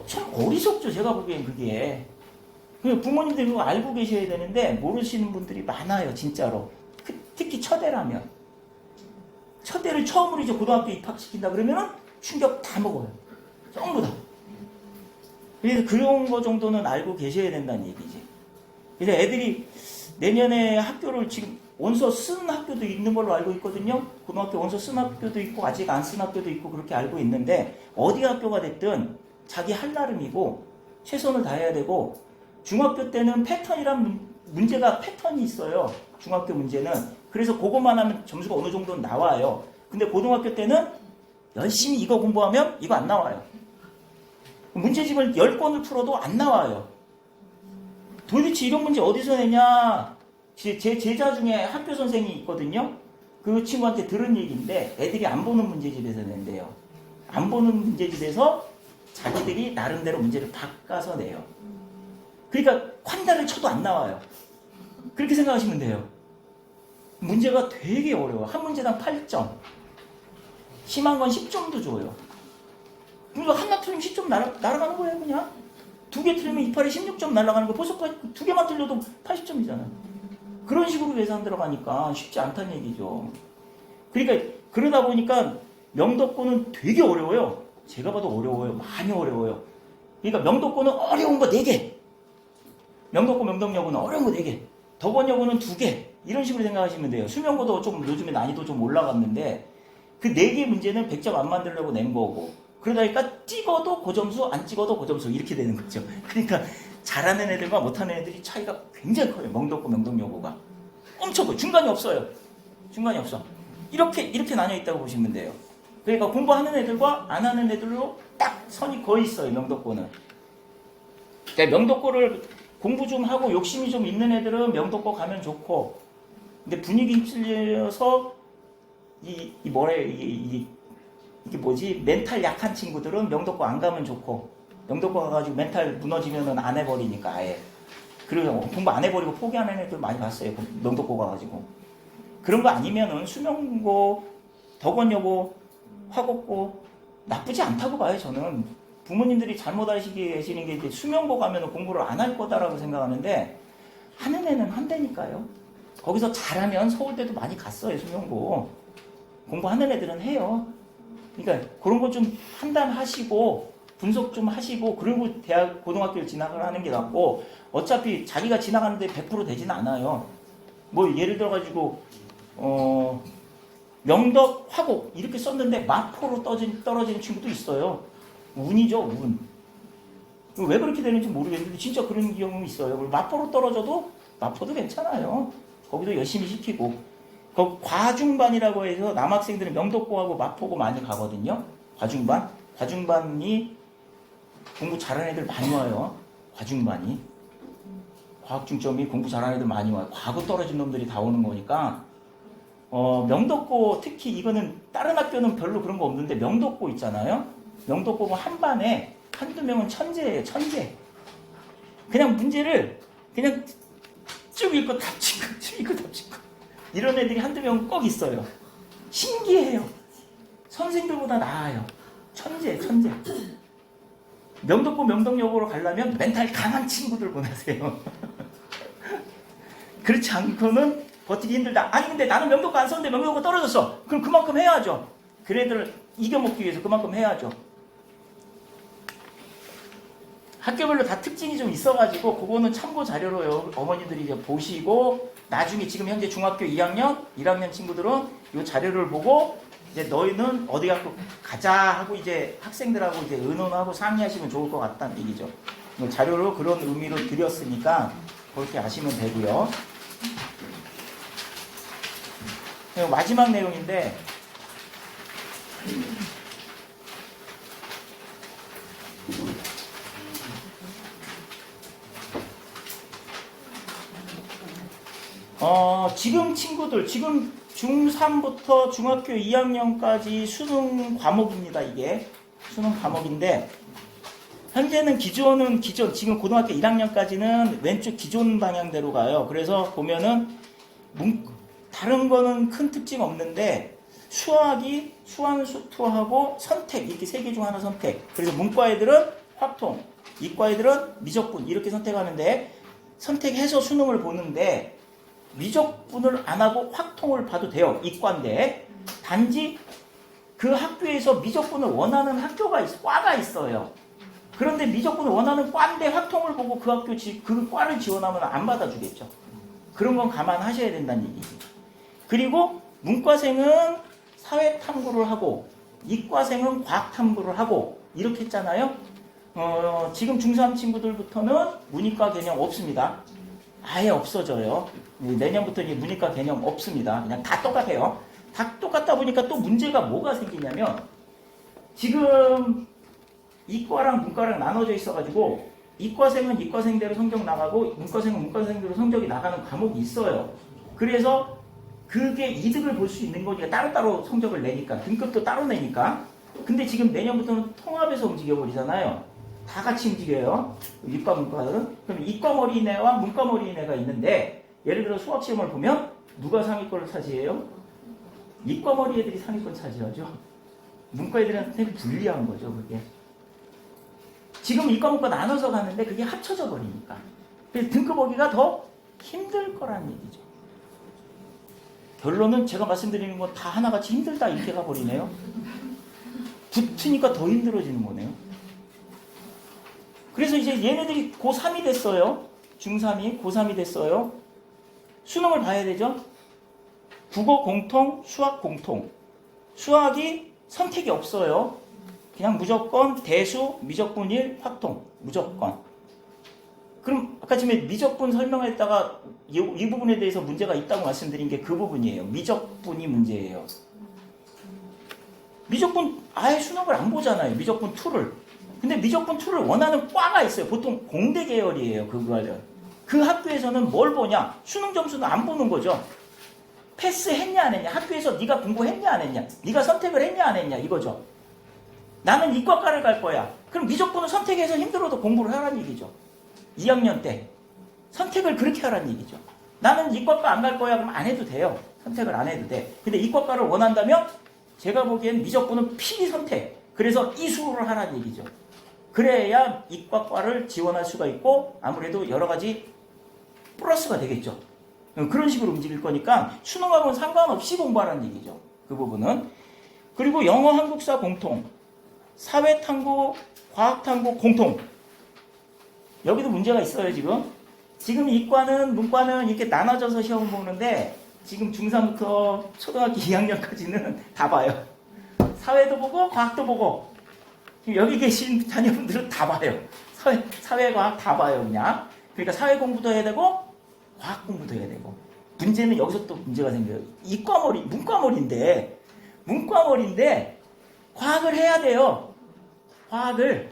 참 어리석죠. 제가 보기엔 그게. 부모님들이 그거 알고 계셔야 되는데 모르시는 분들이 많아요. 진짜로. 특히 첫애라면. 첫애를 처음으로 이제 고등학교 입학시킨다 그러면은 충격 다 먹어요. 전부 다. 그래서 그런 거 정도는 알고 계셔야 된다는 얘기지. 그래서 애들이 내년에 학교를 지금 원서 쓴 학교도 있는 걸로 알고 있거든요. 고등학교 원서 쓴 학교도 있고 아직 안 쓴 학교도 있고 그렇게 알고 있는데 어디 학교가 됐든 자기 할 나름이고 최선을 다해야 되고 중학교 때는 패턴이란 문제가 패턴이 있어요. 중학교 문제는. 그래서 그것만 하면 점수가 어느 정도는 나와요. 근데 고등학교 때는 열심히 이거 공부하면 이거 안 나와요. 문제집을 10권을 풀어도 안 나와요. 도대체 이런 문제 어디서 내냐? 제 제자 중에 학교 선생이 있거든요. 그 친구한테 들은 얘기인데 애들이 안 보는 문제집에서 낸대요. 안 보는 문제집에서 자기들이 나름대로 문제를 바꿔서 내요. 그러니까 환단을 쳐도 안 나와요. 그렇게 생각하시면 돼요. 문제가 되게 어려워. 한 문제당 8점. 심한 건 10점도 줘요. 그러니까 하나 틀리면 10점 날아가는 거예요, 그냥. 2개 틀리면 이파리 16점 날아가는 거. 벌써 2개만 틀려도 80점이잖아요. 그런 식으로 계산 들어가니까 쉽지 않다는 얘기죠. 그러니까 그러다 보니까 명도권은 되게 어려워요. 제가 봐도 어려워요. 많이 어려워요. 그러니까 명도권은 어려운 거 4개. 명도권 명덕여고는 어려운 거 4개. 덕원여고는 2개. 이런 식으로 생각하시면 돼요. 수명고도 좀 요즘에 난이도 좀 올라갔는데 그 4개 문제는 100점 안 만들려고 낸 거고 그러다 보니까 찍어도 고점수 안 찍어도 고점수 이렇게 되는 거죠. 그러니까 잘하는 애들과 못하는 애들이 차이가 굉장히 커요. 명도권 명덕여고가 엄청 커요. 중간이 없어요. 중간이 없어. 이렇게 나뉘어 있다고 보시면 돼요. 그러니까 공부하는 애들과 안 하는 애들로 딱 선이 거의 있어요. 명도권은. 그러니까 명도권을 공부 좀 하고 욕심이 좀 있는 애들은 명도권 가면 좋고 근데 분위기 찔려서 이게 뭐지 멘탈 약한 친구들은 명도권 안 가면 좋고 명도권 가가지고 멘탈 무너지면은 안 해버리니까 아예 그리고 공부 안 해버리고 포기하는 애들 많이 봤어요. 명도권 가가지고 그런 거 아니면은 수명고 덕원여고 화곡고 나쁘지 않다고 봐요. 저는 부모님들이 잘못 아시는 게 이제 수명고 가면은 공부를 안 할 거다라고 생각하는데 하는 애는 한다니까요. 거기서 잘하면 서울대도 많이 갔어요. 수명고 공부하는 애들은 해요. 그러니까 그런 거 좀 판단하시고 분석 좀 하시고 그리고 대학 고등학교를 진학을 하는 게 낫고 어차피 자기가 진학하는데 100% 되진 않아요. 뭐 예를 들어 가지고 명덕 화곡 이렇게 썼는데 마포로 떨어지는 친구도 있어요. 운이죠, 운. 왜 그렇게 되는지 모르겠는데 진짜 그런 경험이 있어요. 마포로 떨어져도 마포도 괜찮아요. 거기도 열심히 시키고 과중반이라고 해서 남학생들은 명덕고하고 마포고 많이 가거든요. 과중반이 공부 잘하는 애들 많이 와요. 과중반이 과학중점이 공부 잘하는 애들 많이 와요. 과거 떨어진 놈들이 다 오는 거니까 명덕고 특히 이거는 다른 학교는 별로 그런 거 없는데 명덕고 있잖아요. 명덕고는 한 반에 한두 명은 천재예요. 천재. 그냥 문제를 그냥 쭉 읽고 답짓고 쭉 읽고 답짓고 이런 애들이 한두 명은 꼭 있어요. 신기해요. 선생들보다 나아요. 천재. 명덕고 명덕여고로 가려면 멘탈 강한 친구들 보내세요. 그렇지 않고는 버티기 힘들다. 아니 근데 나는 명덕고 안 썼는데 명덕고 떨어졌어. 그럼 그만큼 해야죠. 그 애들을 이겨먹기 위해서 그만큼 해야죠. 학교별로 다 특징이 좀 있어가지고 그거는 참고 자료로 어머니들이 이제 보시고 나중에 지금 현재 중학교 2학년, 1학년 친구들은 이 자료를 보고 이제 너희는 어디 학교 가자 하고 이제 학생들하고 이제 의논하고 상의하시면 좋을 것 같다는 얘기죠. 자료로 그런 의미로 드렸으니까 그렇게 아시면 되고요. 마지막 내용인데 지금 친구들 지금 중3부터 중학교 2학년까지 수능 과목입니다. 이게 수능 과목인데 현재는 기존 지금 고등학교 1학년까지는 왼쪽 기존 방향대로 가요. 그래서 보면은 다른 거는 큰 특징 없는데 수학이 수완수투하고 선택 이렇게 세 개 중 하나 선택. 그래서 문과 애들은 확통, 이과 애들은 미적분 이렇게 선택하는데 선택해서 수능을 보는데 미적분을 안 하고 확통을 봐도 돼요. 이과인데 단지 그 학교에서 미적분을 원하는 과가 있어요. 그런데 미적분을 원하는 과인데 확통을 보고 그 과를 지원하면 안 받아주겠죠. 그런 건 감안하셔야 된다는 얘기죠. 그리고 문과생은 사회탐구를 하고 이과생은 과학탐구를 하고 이렇게 했잖아요. 지금 중3 친구들부터는 문이과 개념 없습니다. 아예 없어져요. 내년부터 이제 문이과 개념 없습니다. 그냥 다 똑같아요. 다 똑같다 보니까 또 문제가 뭐가 생기냐면 지금 이과랑 문과랑 나눠져 있어가지고 이과생은 이과생대로 성적 나가고 문과생은 문과생대로 성적이 나가는 과목이 있어요. 그래서 그게 이득을 볼 수 있는 거니까 따로따로 성적을 내니까 등급도 따로 내니까. 근데 지금 내년부터는 통합해서 움직여버리잖아요. 다 같이 움직여요. 이과 문과는. 그럼 이과 머리인애와 문과 머리인애가 있는데 예를 들어 수학 시험을 보면 누가 상위권을 차지해요? 이과 머리 애들이 상위권 차지하죠. 문과 애들한테 불리한 거죠. 그게. 지금 이과 문과 나눠서 가는데 그게 합쳐져 버리니까. 그래서 등급 오기가 더 힘들 거라는 얘기죠. 결론은 제가 말씀드리는 건 다 하나같이 힘들다 이렇게 가버리네요. 붙으니까 더 힘들어지는 거네요. 그래서 이제 얘네들이 고3이 됐어요. 중3이 고3이 됐어요. 수능을 봐야 되죠. 국어 공통, 수학 공통. 수학이 선택이 없어요. 그냥 무조건 대수, 미적분 1, 확통. 무조건. 그럼 아까 전에 미적분 설명했다가 이 부분에 대해서 문제가 있다고 말씀드린 게 그 부분이에요. 미적분이 문제예요. 미적분 아예 수능을 안 보잖아요. 미적분 2를. 근데 미적분 2를 원하는 과가 있어요. 보통 공대 계열이에요. 그 학교에서는 뭘 보냐? 수능 점수는 안 보는 거죠. 패스했냐 안 했냐? 학교에서 네가 공부했냐 안 했냐? 네가 선택을 했냐 안 했냐? 이거죠. 나는 이과과를 갈 거야. 그럼 미적분을 선택해서 힘들어도 공부를 하라는 얘기죠. 2학년 때 선택을 그렇게 하라는 얘기죠. 나는 이과과 안 갈 거야. 그럼 안 해도 돼요. 선택을 안 해도 돼. 근데 이과과를 원한다면 제가 보기엔 미적분은 필히 선택. 그래서 이수를 하라는 얘기죠. 그래야 이과과를 지원할 수가 있고 아무래도 여러 가지 플러스가 되겠죠. 그런 식으로 움직일 거니까 수능하고는 상관없이 공부하라는 얘기죠. 그 부분은. 그리고 영어, 한국사 공통, 사회탐구, 과학탐구 공통. 여기도 문제가 있어요, 지금. 지금 이과는, 문과는 이렇게 나눠져서 시험 보는데 지금 중3부터 초등학교 2학년까지는 다 봐요. 사회도 보고, 과학도 보고. 지금 여기 계신 자녀분들은 다 봐요. 사회, 과학 다 봐요, 그냥. 그러니까 사회 공부도 해야 되고, 과학 공부도 해야 되고. 문제는 여기서 또 문제가 생겨요. 문과머리인데, 과학을 해야 돼요. 과학을.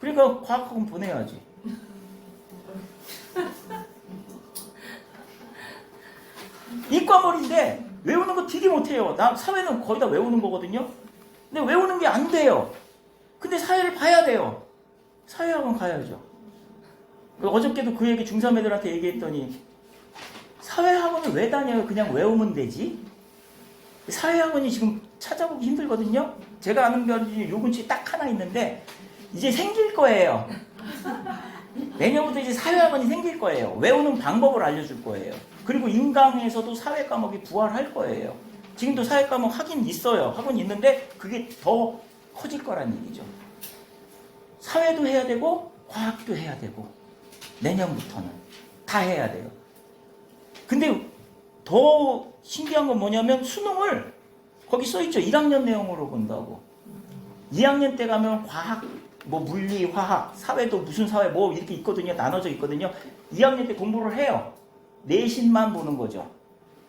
그러니까 과학학원 보내야지. 이과머리인데 외우는 거 되게 못해요. 나 사회는 거의 다 외우는 거거든요. 근데 외우는 게 안 돼요. 근데 사회를 봐야 돼요. 사회학원 가야죠. 어저께도 그 얘기 중3 애들한테 얘기했더니 사회학원을 왜 다녀요? 그냥 외우면 되지. 사회학원이 지금 찾아보기 힘들거든요. 제가 아는 게 요 근처에 딱 하나 있는데 이제 생길 거예요. 내년부터 이제 사회학원이 생길 거예요. 외우는 방법을 알려줄 거예요. 그리고 인강에서도 사회 과목이 부활할 거예요. 지금도 사회 과목 하긴 있어요. 하긴 있는데 그게 더 커질 거란 얘기죠. 사회도 해야 되고 과학도 해야 되고 내년부터는 다 해야 돼요. 근데 더 신기한 건 뭐냐면 수능을 거기 써있죠. 1학년 내용으로 본다고. 2학년 때 가면 과학, 뭐 물리, 화학, 사회도 무슨 사회 뭐 이렇게 있거든요. 나눠져 있거든요. 2학년 때 공부를 해요. 내신만 보는 거죠.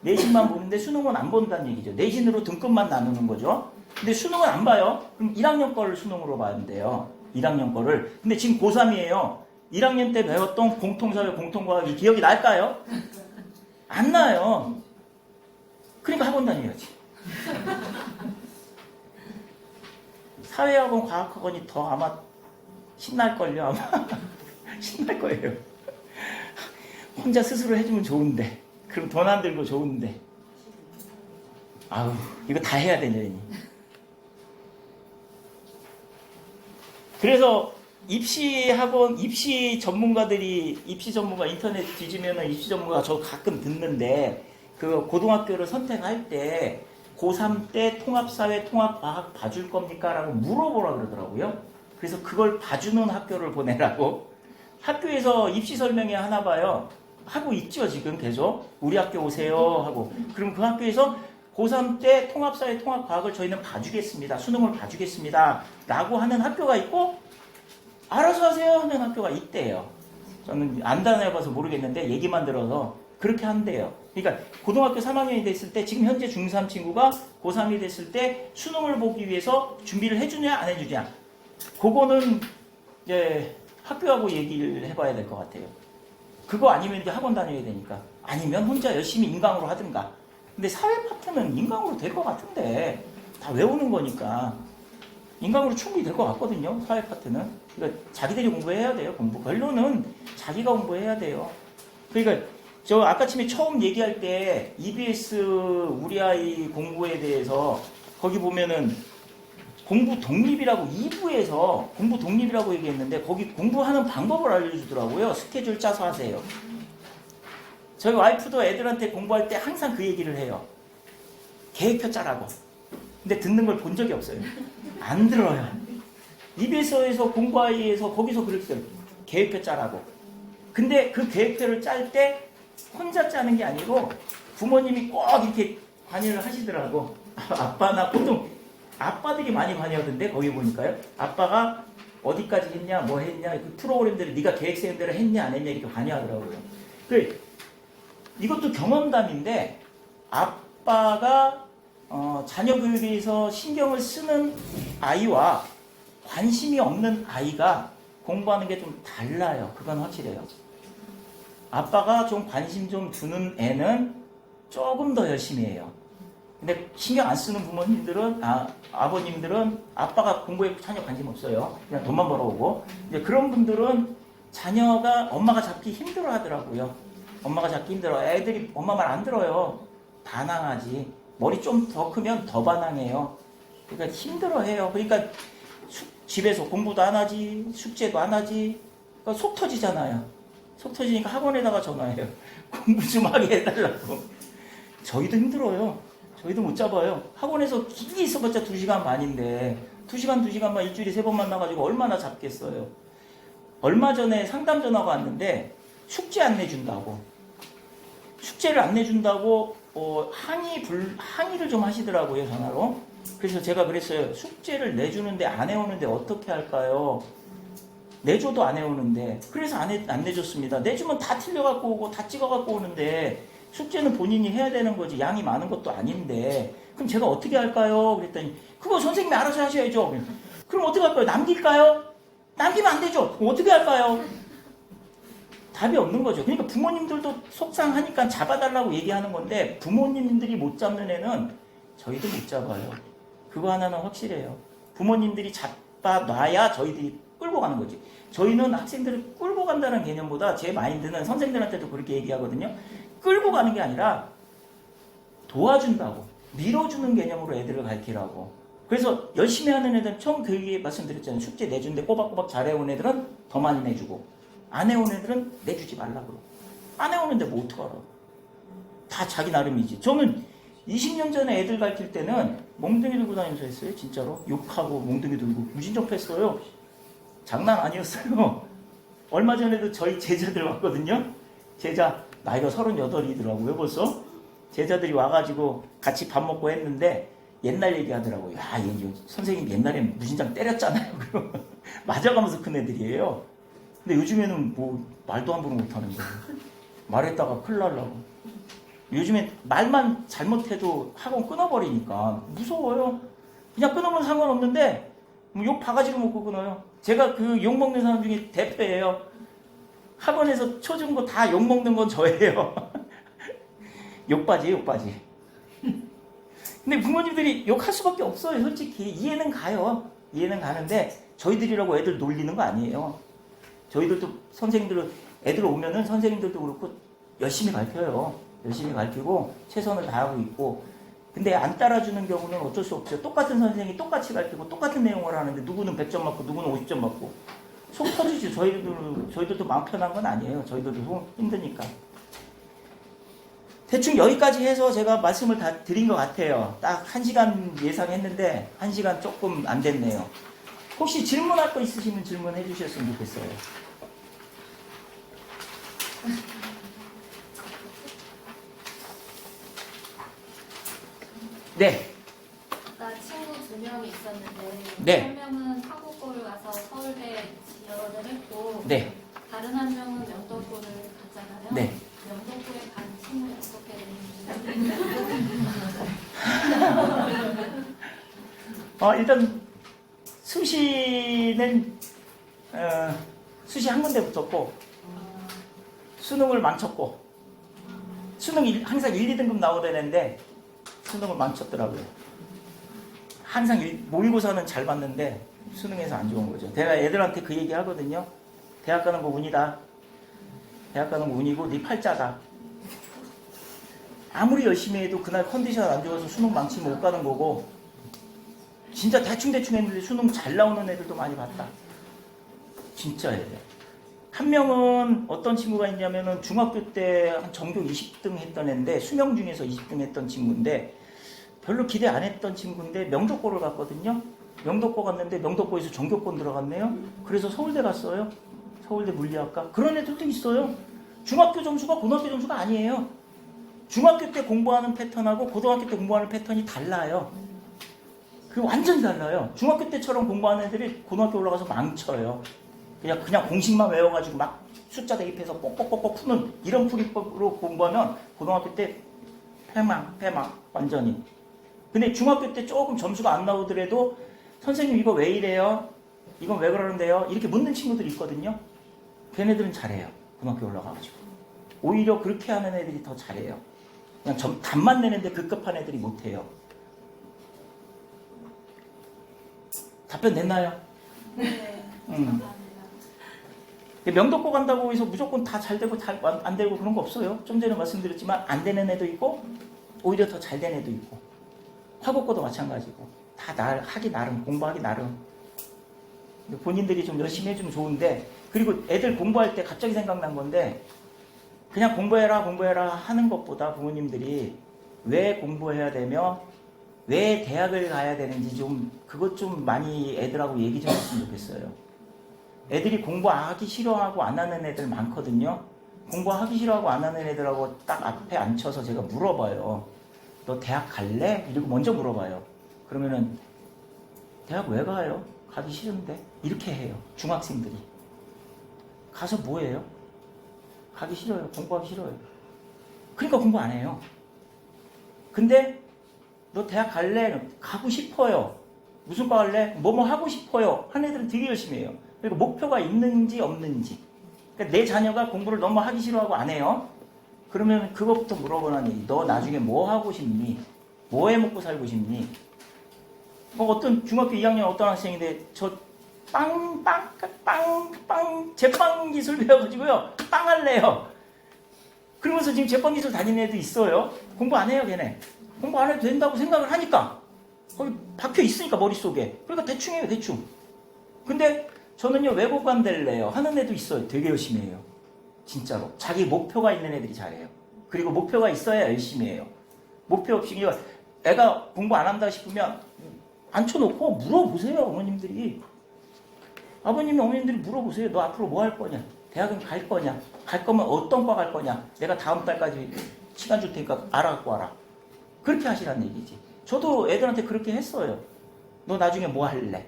내신만 보는데 수능은 안 본다는 얘기죠. 내신으로 등급만 나누는 거죠. 근데 수능은 안 봐요. 그럼 1학년 거를 수능으로 봐는데요. 1학년 거를. 근데 지금 고3이에요. 1학년 때 배웠던 공통사회, 공통과학이 기억이 날까요? 안 나요. 그러니까 학원 다녀야지. 사회학원, 과학학원이 더 아마 신날걸요. 아마 신날 거예요. 혼자 스스로 해주면 좋은데, 그럼 돈 안 들고 좋은데, 아우 이거 다 해야 되냐니. 그래서 입시학원, 입시 전문가들이, 입시 전문가 인터넷 뒤지면은 입시 전문가 저 가끔 듣는데, 그 고등학교를 선택할 때 고3 때 통합사회, 통합과학 봐줄 겁니까? 라고 물어보라 그러더라고요. 그래서 그걸 봐주는 학교를 보내라고. 학교에서 입시 설명회 하나 봐요. 하고 있죠, 지금 계속. 우리 학교 오세요 하고. 그럼 그 학교에서 고3 때 통합사회, 통합과학을 저희는 봐주겠습니다. 수능을 봐주겠습니다. 라고 하는 학교가 있고, 알아서 하세요 하는 학교가 있대요. 저는 안 다녀봐서 모르겠는데 얘기만 들어서 그렇게 한대요. 그러니까 고등학교 3학년이 됐을 때, 지금 현재 중3 친구가 고3이 됐을 때 수능을 보기 위해서 준비를 해주냐 안 해주냐, 그거는 이제 학교하고 얘기를 해봐야 될 것 같아요. 그거 아니면 이제 학원 다녀야 되니까. 아니면 혼자 열심히 인강으로 하든가. 근데 사회 파트는 인강으로 될 것 같은데, 다 외우는 거니까 인강으로 충분히 될 것 같거든요. 사회 파트는. 그러니까 자기들이 공부해야 돼요. 공부 결론은 자기가 공부해야 돼요. 그러니까 저 아까 처음에 처음 얘기할 때 EBS 우리 아이 공부에 대해서 거기 보면은 공부 독립이라고 2부에서 공부 독립이라고 얘기했는데, 거기 공부하는 방법을 알려주더라고요. 스케줄 짜서 하세요. 저희 와이프도 애들한테 공부할 때 항상 그 얘기를 해요. 계획표 짜라고. 근데 듣는 걸 본 적이 없어요. 안 들어요. EBS에서 공부하이에서 거기서 그랬어요. 계획표 짜라고. 근데 그 계획표를 짤 때 혼자 짜는 게 아니고 부모님이 꼭 이렇게 관여를 하시더라고. 아빠나 보통 아빠들이 많이 관여하던데, 거기 보니까요. 아빠가 어디까지 했냐, 뭐 했냐, 그 프로그램들을 네가 계획 세운 대로 했냐 안 했냐 이렇게 관여하더라고요. 이것도 경험담인데, 아빠가 자녀 교육에 대해서 신경을 쓰는 아이와 관심이 없는 아이가 공부하는 게 좀 달라요. 그건 확실해요. 아빠가 좀 관심 좀 두는 애는 조금 더 열심히 해요. 근데 신경 안 쓰는 부모님들은, 아버님들은 아빠가 공부에 전혀 관심 없어요. 그냥 돈만 벌어오고. 이제 그런 분들은 자녀가, 엄마가 잡기 힘들어 하더라고요. 엄마가 잡기 힘들어. 애들이 엄마 말 안 들어요. 반항하지. 머리 좀 더 크면 더 반항해요. 그러니까 힘들어 해요. 그러니까 집에서 공부도 안 하지, 숙제도 안 하지. 그러니까 속 터지잖아요. 속 터지니까 학원에다가 전화해요. 공부 좀 하게 해달라고. 저희도 힘들어요. 저희도 못 잡아요. 학원에서 길게 있어봤자 2시간 반인데 2시간만 일주일에 3번 만나가지고 얼마나 잡겠어요. 얼마 전에 상담 전화가 왔는데 숙제 안 내준다고. 숙제를 안 내준다고 항의를 좀 하시더라고요, 전화로. 그래서 제가 그랬어요. 숙제를 내주는데 안 해오는데 어떻게 할까요? 내줘도 안 해오는데. 그래서 안 내줬습니다. 내주면 다 틀려갖고 오고 다 찍어갖고 오는데, 숙제는 본인이 해야 되는 거지 양이 많은 것도 아닌데 그럼 제가 어떻게 할까요? 그랬더니 그거 선생님이 알아서 하셔야죠. 그럼 어떻게 할까요? 남길까요? 남기면 안 되죠. 그럼 어떻게 할까요? 답이 없는 거죠. 그러니까 부모님들도 속상하니까 잡아달라고 얘기하는 건데, 부모님들이 못 잡는 애는 저희도 못 잡아요. 그거 하나는 확실해요. 부모님들이 잡아놔야 저희들이 끌고 가는 거지. 저희는 학생들을 끌고 간다는 개념보다, 제 마인드는 선생님들한테도 그렇게 얘기하거든요. 끌고 가는 게 아니라 도와준다고, 밀어주는 개념으로 애들을 가르치라고. 그래서 열심히 하는 애들은, 처음 교육에 말씀드렸잖아요. 숙제 내준데 꼬박꼬박 잘해온 애들은 더 많이 내주고, 안 해온 애들은 내주지 말라고. 안 해오는데 뭐 어떡하라. 다 자기 나름이지. 저는 20년 전에 애들 가르칠 때는 몽둥이 들고 다니면서 했어요. 진짜로 욕하고 몽둥이 들고 무진접했어요. 장난 아니었어요. 얼마 전에도 저희 제자들 왔거든요. 제자 나이가 38이더라고요 벌써. 제자들이 와가지고 같이 밥 먹고 했는데 옛날 얘기하더라고요. 야, 선생님 옛날에 무진장 때렸잖아요. 맞아가면서 큰 애들이에요. 근데 요즘에는 뭐 말도 함부로 못하는 거예요. 말했다가 큰일 날라고. 요즘에 말만 잘못해도 학원 끊어버리니까 무서워요. 그냥 끊으면 상관없는데 욕 바가지로 먹고 끊어요. 제가 그 욕 먹는 사람 중에 대표예요. 학원에서 초중고 다 욕 먹는 건 저예요. 욕바지예요, 욕바지. 근데 부모님들이 욕할 수밖에 없어요. 솔직히 이해는 가요. 이해는 가는데 저희들이라고 애들 놀리는 거 아니에요. 저희들도 선생님들 애들 오면은 선생님들도 그렇고 열심히 가르쳐요. 열심히 가르치고 최선을 다하고 있고, 근데 안 따라주는 경우는 어쩔 수 없죠. 똑같은 선생님이 똑같이 가르치고 똑같은 내용을 하는데 누구는 100점 맞고 누구는 50점 맞고 속 터지죠. 저희들도 마음 편한 건 아니에요. 저희들도 힘드니까. 대충 여기까지 해서 제가 말씀을 다 드린 것 같아요. 딱 1시간 예상했는데 1시간 조금 안 됐네요. 혹시 질문할 거 있으시면 질문해 주셨으면 좋겠어요. 네. 아까 친구 2명이 있었는데 네. 한 명은 화곡고를 가서 서울대 지원을 했고 네. 다른 한 명은 명덕고를 갔잖아요. 네. 명덕고에 간 친구는 어떻게 되는지. 일단 수시는 수시 한 군데 붙었고 수능을 망쳤고, 수능 항상 1, 2등급 나오야 되는데 수능을 망쳤더라고요. 항상 모의고사는 잘 봤는데 수능에서 안 좋은 거죠. 내가 애들한테 그 얘기 하거든요. 대학 가는 거 운이다. 대학 가는 거 운이고 네 팔자다. 아무리 열심히 해도 그날 컨디션 안 좋아서 수능 망치면 못 가는 거고, 진짜 대충대충 했는데 수능 잘 나오는 애들도 많이 봤다. 진짜예요. 한 명은 어떤 친구가 있냐면은 중학교 때 한 전교 20등 했던 애인데, 수명 중에서 20등 했던 친구인데 별로 기대 안 했던 친구인데 명덕고를 갔거든요. 명덕고 갔는데 명덕고에서 전교권 들어갔네요. 그래서 서울대 갔어요. 서울대 물리학과. 그런 애들도 있어요. 중학교 점수가 고등학교 점수가 아니에요. 중학교 때 공부하는 패턴하고 고등학교 때 공부하는 패턴이 달라요. 그 완전히 달라요. 중학교 때처럼 공부하는 애들이 고등학교 올라가서 망쳐요. 그냥 공식만 외워가지고 막 숫자 대입해서 뽁뽁뽁뽁 푸는 이런 풀이법으로 공부하면 고등학교 때 패망 완전히. 근데 중학교 때 조금 점수가 안 나오더라도 선생님 이거 왜 이래요? 이건 왜 그러는데요? 이렇게 묻는 친구들이 있거든요. 걔네들은 잘해요. 고등학교 올라가가지고. 오히려 그렇게 하는 애들이 더 잘해요. 그냥 답만 내는데 급급한 애들이 못해요. 답변 됐나요? 네. 명덕고 간다고 해서 무조건 다 잘 되고 다 안 되고 그런 거 없어요. 좀 전에 말씀드렸지만 안 되는 애도 있고 오히려 더 잘 된 애도 있고, 화곡고도 마찬가지고 다 하기 나름, 공부하기 나름. 본인들이 좀 열심히 해주면 좋은데, 그리고 애들 공부할 때 갑자기 생각난 건데, 그냥 공부해라 하는 것보다 부모님들이 왜 공부해야 되며 왜 대학을 가야 되는지 좀 그것 좀 많이 애들하고 얘기 좀 했으면 좋겠어요. 애들이 공부하기 싫어하고 안 하는 애들 많거든요. 공부하기 싫어하고 안 하는 애들하고 딱 앞에 앉혀서 제가 물어봐요. 너 대학 갈래? 이러고 먼저 물어봐요. 그러면은 대학 왜 가요? 가기 싫은데? 이렇게 해요. 중학생들이. 가서 뭐 해요? 가기 싫어요. 공부하기 싫어요. 그러니까 공부 안 해요. 근데 너 대학 갈래? 가고 싶어요. 무슨 과 갈래? 뭐뭐 하고 싶어요. 하는 애들은 되게 열심히 해요. 그러니까 목표가 있는지 없는지. 그러니까 내 자녀가 공부를 너무 하기 싫어하고 안 해요. 그러면 그것부터 물어보라니. 너 나중에 뭐 하고 싶니? 뭐 해 먹고 살고 싶니? 어떤 중학교 2학년 어떤 학생인데 저 제빵 기술 배워가지고요. 빵 할래요. 그러면서 지금 제빵 기술 다니는 애도 있어요. 공부 안 해요, 걔네. 공부 안 해도 된다고 생각을 하니까. 거기 박혀 있으니까 머릿속에. 그러니까 대충 해요, 대충. 근데 저는요, 외국관 될래요 하는 애도 있어요. 되게 열심히 해요. 진짜로. 자기 목표가 있는 애들이 잘해요. 그리고 목표가 있어야 열심히 해요. 목표 없이 애가 공부 안 한다 싶으면 앉혀놓고 물어보세요, 어머님들이. 아버님이 어머님들이 물어보세요. 너 앞으로 뭐 할 거냐? 대학은 갈 거냐? 갈 거면 어떤 과 갈 거냐? 내가 다음 달까지 시간 줄 테니까 알아갖고 와라. 그렇게 하시라는 얘기지. 저도 애들한테 그렇게 했어요. 너 나중에 뭐 할래?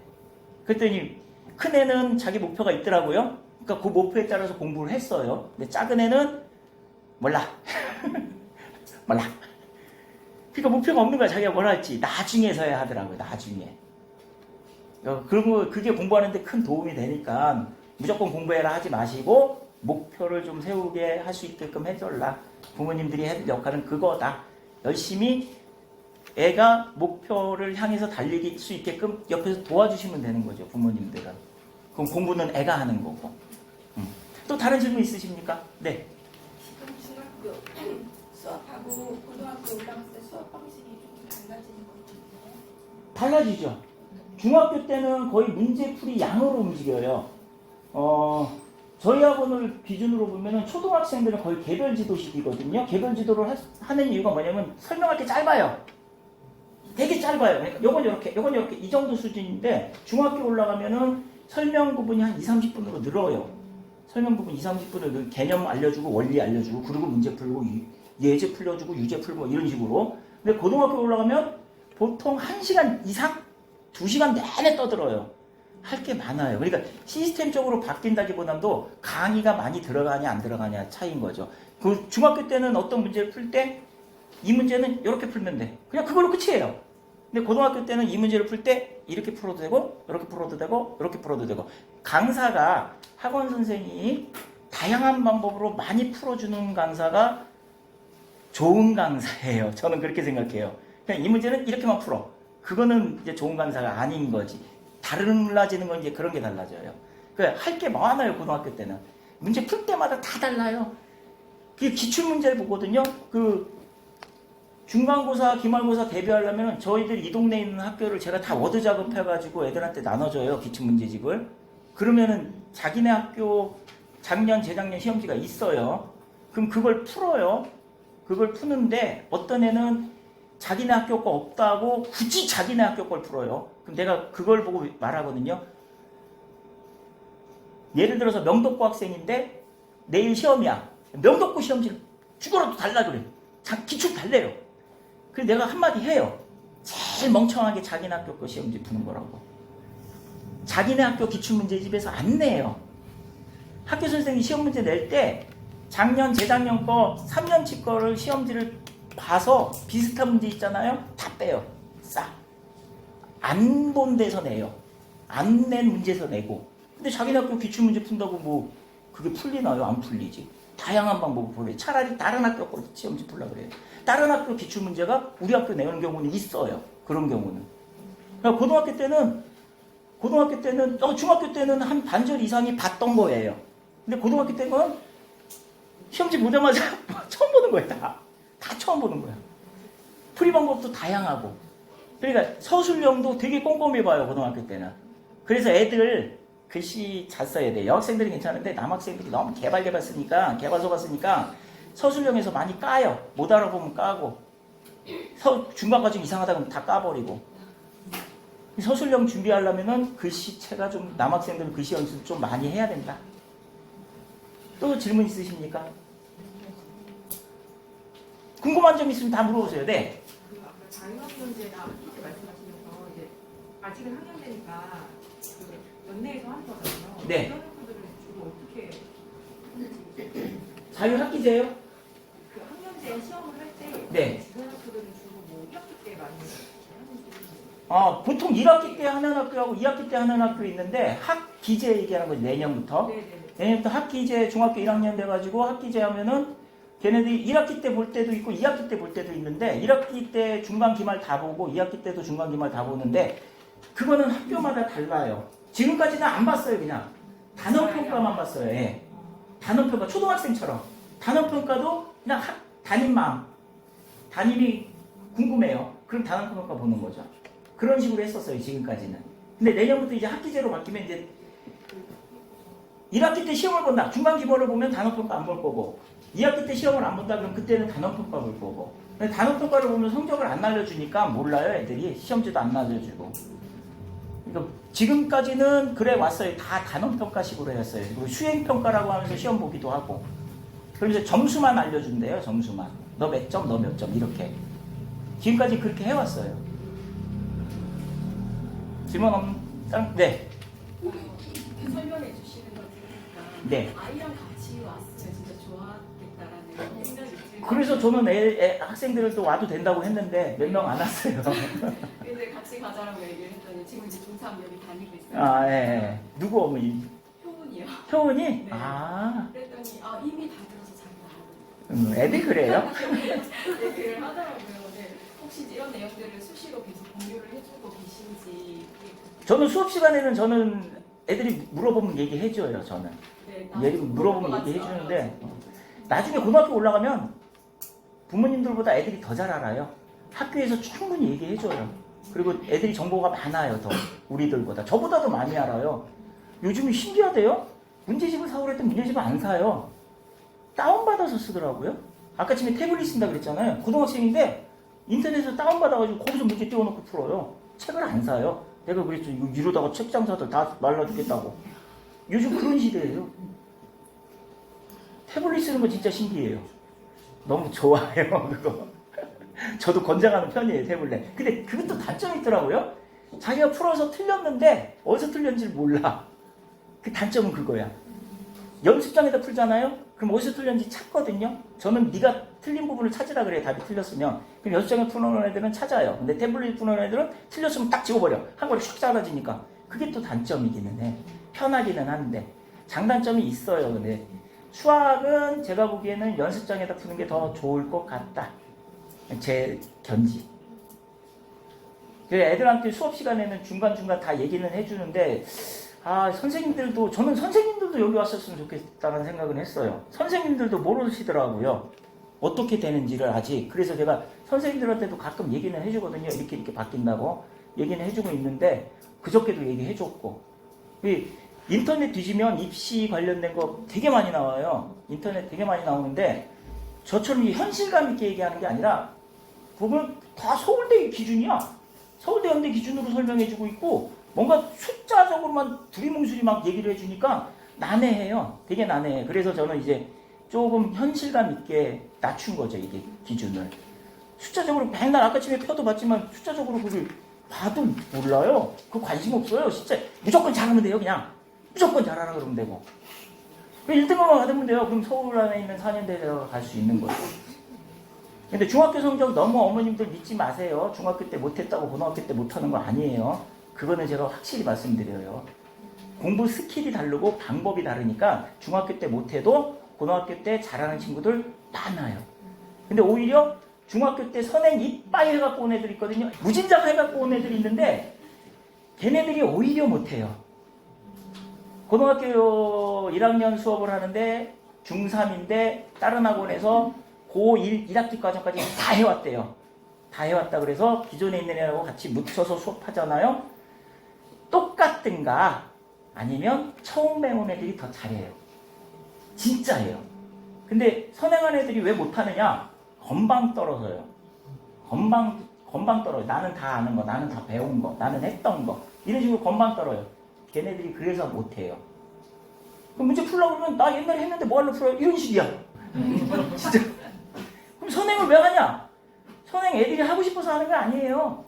그랬더니 큰 애는 자기 목표가 있더라고요. 그러니까 그 목표에 따라서 공부를 했어요. 근데 작은 애는 몰라. 몰라. 그러니까 목표가 없는 거야. 자기가 뭘 할지 나중에서야 하더라고요. 나중에. 그리고 그게 공부하는데 큰 도움이 되니까 무조건 공부해라 하지 마시고 목표를 좀 세우게 할 수 있게끔 해줘라. 부모님들이 해줄 역할은 그거다. 열심히 애가 목표를 향해서 달릴 수 있게끔 옆에서 도와주시면 되는 거죠. 부모님들은. 그럼 공부는 애가 하는 거고. 또 다른 질문 있으십니까? 네. 지금 중학교 수업하고 고등학교 올라갔을 때 수업 방식이 좀 달라지는 것 같은데. 달라지죠. 중학교 때는 거의 문제풀이 양으로 움직여요. 저희 학원을 기준으로 보면 초등학생들은 거의 개별 지도식이거든요. 개별 지도를 하는 이유가 뭐냐면 설명할 게 짧아요. 되게 짧아요. 그러니까 요건 이렇게 이 정도 수준인데 중학교 올라가면은 설명 부분이 한 2, 30분으로 늘어요. 설명 부분 2, 30분을 개념 알려주고 원리 알려주고 그리고 문제 풀고 예제 풀려주고 유제 풀고 이런 식으로. 근데 고등학교 올라가면 보통 1시간 이상 2시간 내내 떠들어요. 할 게 많아요. 그러니까 시스템적으로 바뀐다기보다도 강의가 많이 들어가냐 안 들어가냐 차이인 거죠. 그 중학교 때는 어떤 문제를 풀 때 이 문제는 이렇게 풀면 돼. 그냥 그걸로 끝이에요. 근데 고등학교 때는 이 문제를 풀 때 이렇게 풀어도 되고 이렇게 풀어도 되고 이렇게 풀어도 되고 강사가 학원 선생님이 다양한 방법으로 많이 풀어주는 강사가 좋은 강사예요. 저는 그렇게 생각해요. 그냥 이 문제는 이렇게만 풀어. 그거는 이제 좋은 강사가 아닌 거지. 달라지는 건 이제 그런 게 달라져요. 할 게 많아요, 고등학교 때는. 문제 풀 때마다 다 달라요. 그 기출문제를 보거든요. 그 중간고사, 기말고사 대비하려면 저희들 이 동네에 있는 학교를 제가 다 워드 작업해가지고 애들한테 나눠줘요, 기출문제집을. 그러면은 자기네 학교 작년, 재작년 시험지가 있어요. 그럼 그걸 풀어요. 그걸 푸는데 어떤 애는 자기네 학교 거 없다고 굳이 자기네 학교 걸 풀어요. 그럼 내가 그걸 보고 말하거든요. 예를 들어서 명덕고 학생인데 내일 시험이야. 명덕고 시험지를 죽어라도 달라 그래. 기출 달래요. 그래서 내가 한마디 해요. 제일 멍청하게 자기네 학교 거 시험지 푸는 거라고. 자기네 학교 기출문제집에서 안 내요. 학교 선생님이 시험 문제 낼 때 작년, 재작년 거, 3년치 거를 시험지를 봐서 비슷한 문제 있잖아요. 다 빼요. 싹. 안 본 데서 내요. 안 낸 문제에서 내고. 근데 자기네 학교 기출문제 푼다고 뭐 그게 풀리나요? 안 풀리지. 다양한 방법을 보래요. 차라리 다른 학교 거 시험지 풀라 그래요. 다른 학교 기출문제가 우리 학교 내는 경우는 있어요. 그런 경우는. 그러니까 고등학교 때는 중학교 때는 한 반절 이상이 봤던 거예요. 근데 고등학교 때는 시험지 보자마자 처음 보는 거예요. 다 처음 보는 거예요. 풀이 방법도 다양하고. 그러니까 서술형도 되게 꼼꼼히 봐요. 고등학교 때는. 그래서 애들 글씨 잘 써야 돼요. 여학생들이 괜찮은데 남학생들이 너무 개발 쓰니까 개발서가 쓰니까 서술형에서 많이 까요. 못 알아보면 까고 중간과정 이상하다 그러면 다 까버리고. 서술형 준비하려면은 글씨체가 좀 남학생들은 글씨 연습 좀 많이 해야 된다. 또 질문 있으십니까? 궁금한 점 있으면 다 물어보세요. 네. 그 아까 자유학년제나 학기제 말씀하시면서 이제 아직은 학년제니까 그 연내에서 하는 거잖아요. 네. 이런 학교들은 주로 어떻게 하는지. 자유학기제요? 그 학년제 시험을 할 때 네. 주변 학교들은 주로 뭐 1학기 때 많이 하는지. 보통 1학기 때 하는 학교하고 2학기 때 하는 학교 있는데 학기제 얘기하는 거지. 내년부터. 네네. 내년부터 학기제 중학교 1학년 돼가지고 학기제 하면은 걔네들이 1학기 때 볼 때도 있고 2학기 때 볼 때도 있는데 1학기 때 중간 기말 다 보고 2학기 때도 중간 기말 다 보는데 그거는 학교마다 달라요. 지금까지는 안 봤어요. 그냥 단원평가만 봤어요. 예. 단원평가 초등학생처럼 단원평가도 그냥 담임이 궁금해요. 그럼 단원평가 보는 거죠. 그런 식으로 했었어요. 지금까지는. 근데 내년부터 이제 학기제로 바뀌면 이제 1학기 때 시험을 본다. 중간 기말을 보면 단원평가 안 볼 거고 2학기 때 시험을 안 본다 그럼 그때는 단원평가 볼 거고. 단원평가를 보면 성적을 안 알려주니까 몰라요. 애들이 시험지도 안 알려주고. 그러니까 지금까지는 그래 왔어요. 다 단원평가식으로 했어요. 그리고 수행평가라고 하면서 시험 보기도 하고. 그러면서 점수만 알려준대요. 점수만. 너 몇 점, 너 몇 점 이렇게. 지금까지 그렇게 해왔어요. 질문 없는 사람? 네. 설명해 주시는 걸 들으니까 네. 아이랑 같이 왔으면 진짜 좋았겠다라는 생각이 들어요. 그래서 저는 학생들을 또 와도 된다고 했는데 몇 명 안 왔어요. 근데 같이 가자라고 얘기를 했더니 지금 이제 중3 여기 다니고 있어요. 아, 예. 누구 어머니? 효은이요. 효은이? 네. 아, 그랬더니 이미 다 들어서 자기가 하고 애들 그래요? 얘기를 하더라고요. 네. 혹시 이런 내용들을 수시로 계속 공유를 해주고 계신지 저는 수업 시간에는 저는 애들이 물어보면 얘기해줘요. 저는. 네, 얘기 물어보면 얘기해주는데 나중에 고등학교 올라가면 부모님들보다 애들이 더 잘 알아요. 학교에서 충분히 얘기해줘요. 그리고 애들이 정보가 많아요. 더 우리들보다. 저보다도 많이 알아요. 요즘은 신기하대요. 문제집을 사오라 했더니 문제집을 안 사요. 다운받아서 쓰더라고요. 아까 전에 태블릿 쓴다 그랬잖아요. 고등학생인데 인터넷에서 다운받아가지고 거기서 문제 띄워놓고 풀어요. 책을 안 사요. 내가 그랬죠. 이러다가 책장 사들 다 말라 죽겠다고. 요즘 그런 시대예요. 태블릿 쓰는 거 진짜 신기해요. 너무 좋아요. 그거. 저도 권장하는 편이에요. 태블릿. 근데 그것도 단점이 있더라고요. 자기가 풀어서 틀렸는데 어디서 틀렸는지 몰라. 그 단점은 그거야. 연습장에다 풀잖아요. 그럼 어디서 틀렸는지 찾거든요. 저는 네가 틀린 부분을 찾으라 그래요. 답이 틀렸으면. 그럼 연습장에 푸는 애들은 찾아요. 근데 태블릿 푸는 애들은 틀렸으면 딱 지워버려. 한 번에 슉 사라지니까. 그게 또 단점이기는 해. 편하기는 한데. 장단점이 있어요. 근데 수학은 제가 보기에는 연습장에다 푸는 게 더 좋을 것 같다. 제 견지. 애들한테 수업 시간에는 중간중간 다 얘기는 해주는데 선생님들도 저는 선생님들도 여기 왔었으면 좋겠다는 생각은 했어요. 선생님들도 모르시더라고요. 어떻게 되는지를 아직. 그래서 제가 선생님들한테도 가끔 얘기는 해주거든요. 이렇게 바뀐다고 얘기는 해주고 있는데 그저께도 얘기해줬고. 인터넷 뒤지면 입시 관련된 거 되게 많이 나와요. 인터넷 되게 많이 나오는데 저처럼 현실감 있게 얘기하는 게 아니라 보면 다 서울대 기준이야. 서울대 연대 기준으로 설명해주고 있고 뭔가 숫자적으로만 두리뭉술이 막 얘기를 해주니까 난해해요. 되게 난해해. 그래서 저는 이제 조금 현실감 있게 낮춘 거죠. 이게 기준을. 숫자적으로 맨날 아까쯤에 표도 봤지만 숫자적으로 그걸 봐도 몰라요. 그 관심 없어요. 진짜 무조건 잘하면 돼요. 그냥. 무조건 잘하라 그러면 되고. 1등급만 받으면 돼요. 그럼 서울 안에 있는 4년대에 갈 수 있는 거예요. 근데 중학교 성적 너무 어머님들 믿지 마세요. 중학교 때 못했다고 고등학교 때 못하는 거 아니에요. 그거는 제가 확실히 말씀드려요. 공부 스킬이 다르고 방법이 다르니까 중학교 때 못해도 고등학교 때 잘하는 친구들 많아요. 근데 오히려 중학교 때 선행 이빠이 해갖고 온 애들 있거든요. 무진장 해갖고 온 애들이 있는데 걔네들이 오히려 못해요. 고등학교 1학년 수업을 하는데 중3인데 다른 학원에서 고1 1학기 과정까지 다 해왔대요. 다 해왔다 그래서 기존에 있는 애하고 같이 묻혀서 수업하잖아요. 똑같든가 아니면 처음 배운 애들이 더 잘해요. 진짜예요. 근데 선행한 애들이 왜 못하느냐? 건방 떨어져요. 건방 떨어요. 나는 다 아는 거, 나는 다 배운 거, 나는 했던 거. 이런 식으로 건방 떨어요. 걔네들이 그래서 못해요. 그럼 문제 풀려고 그러면 나 옛날에 했는데 뭐하러 풀어요? 이런 식이야. 진짜. 그럼 선행을 왜 하냐? 선행 애들이 하고 싶어서 하는 게 아니에요.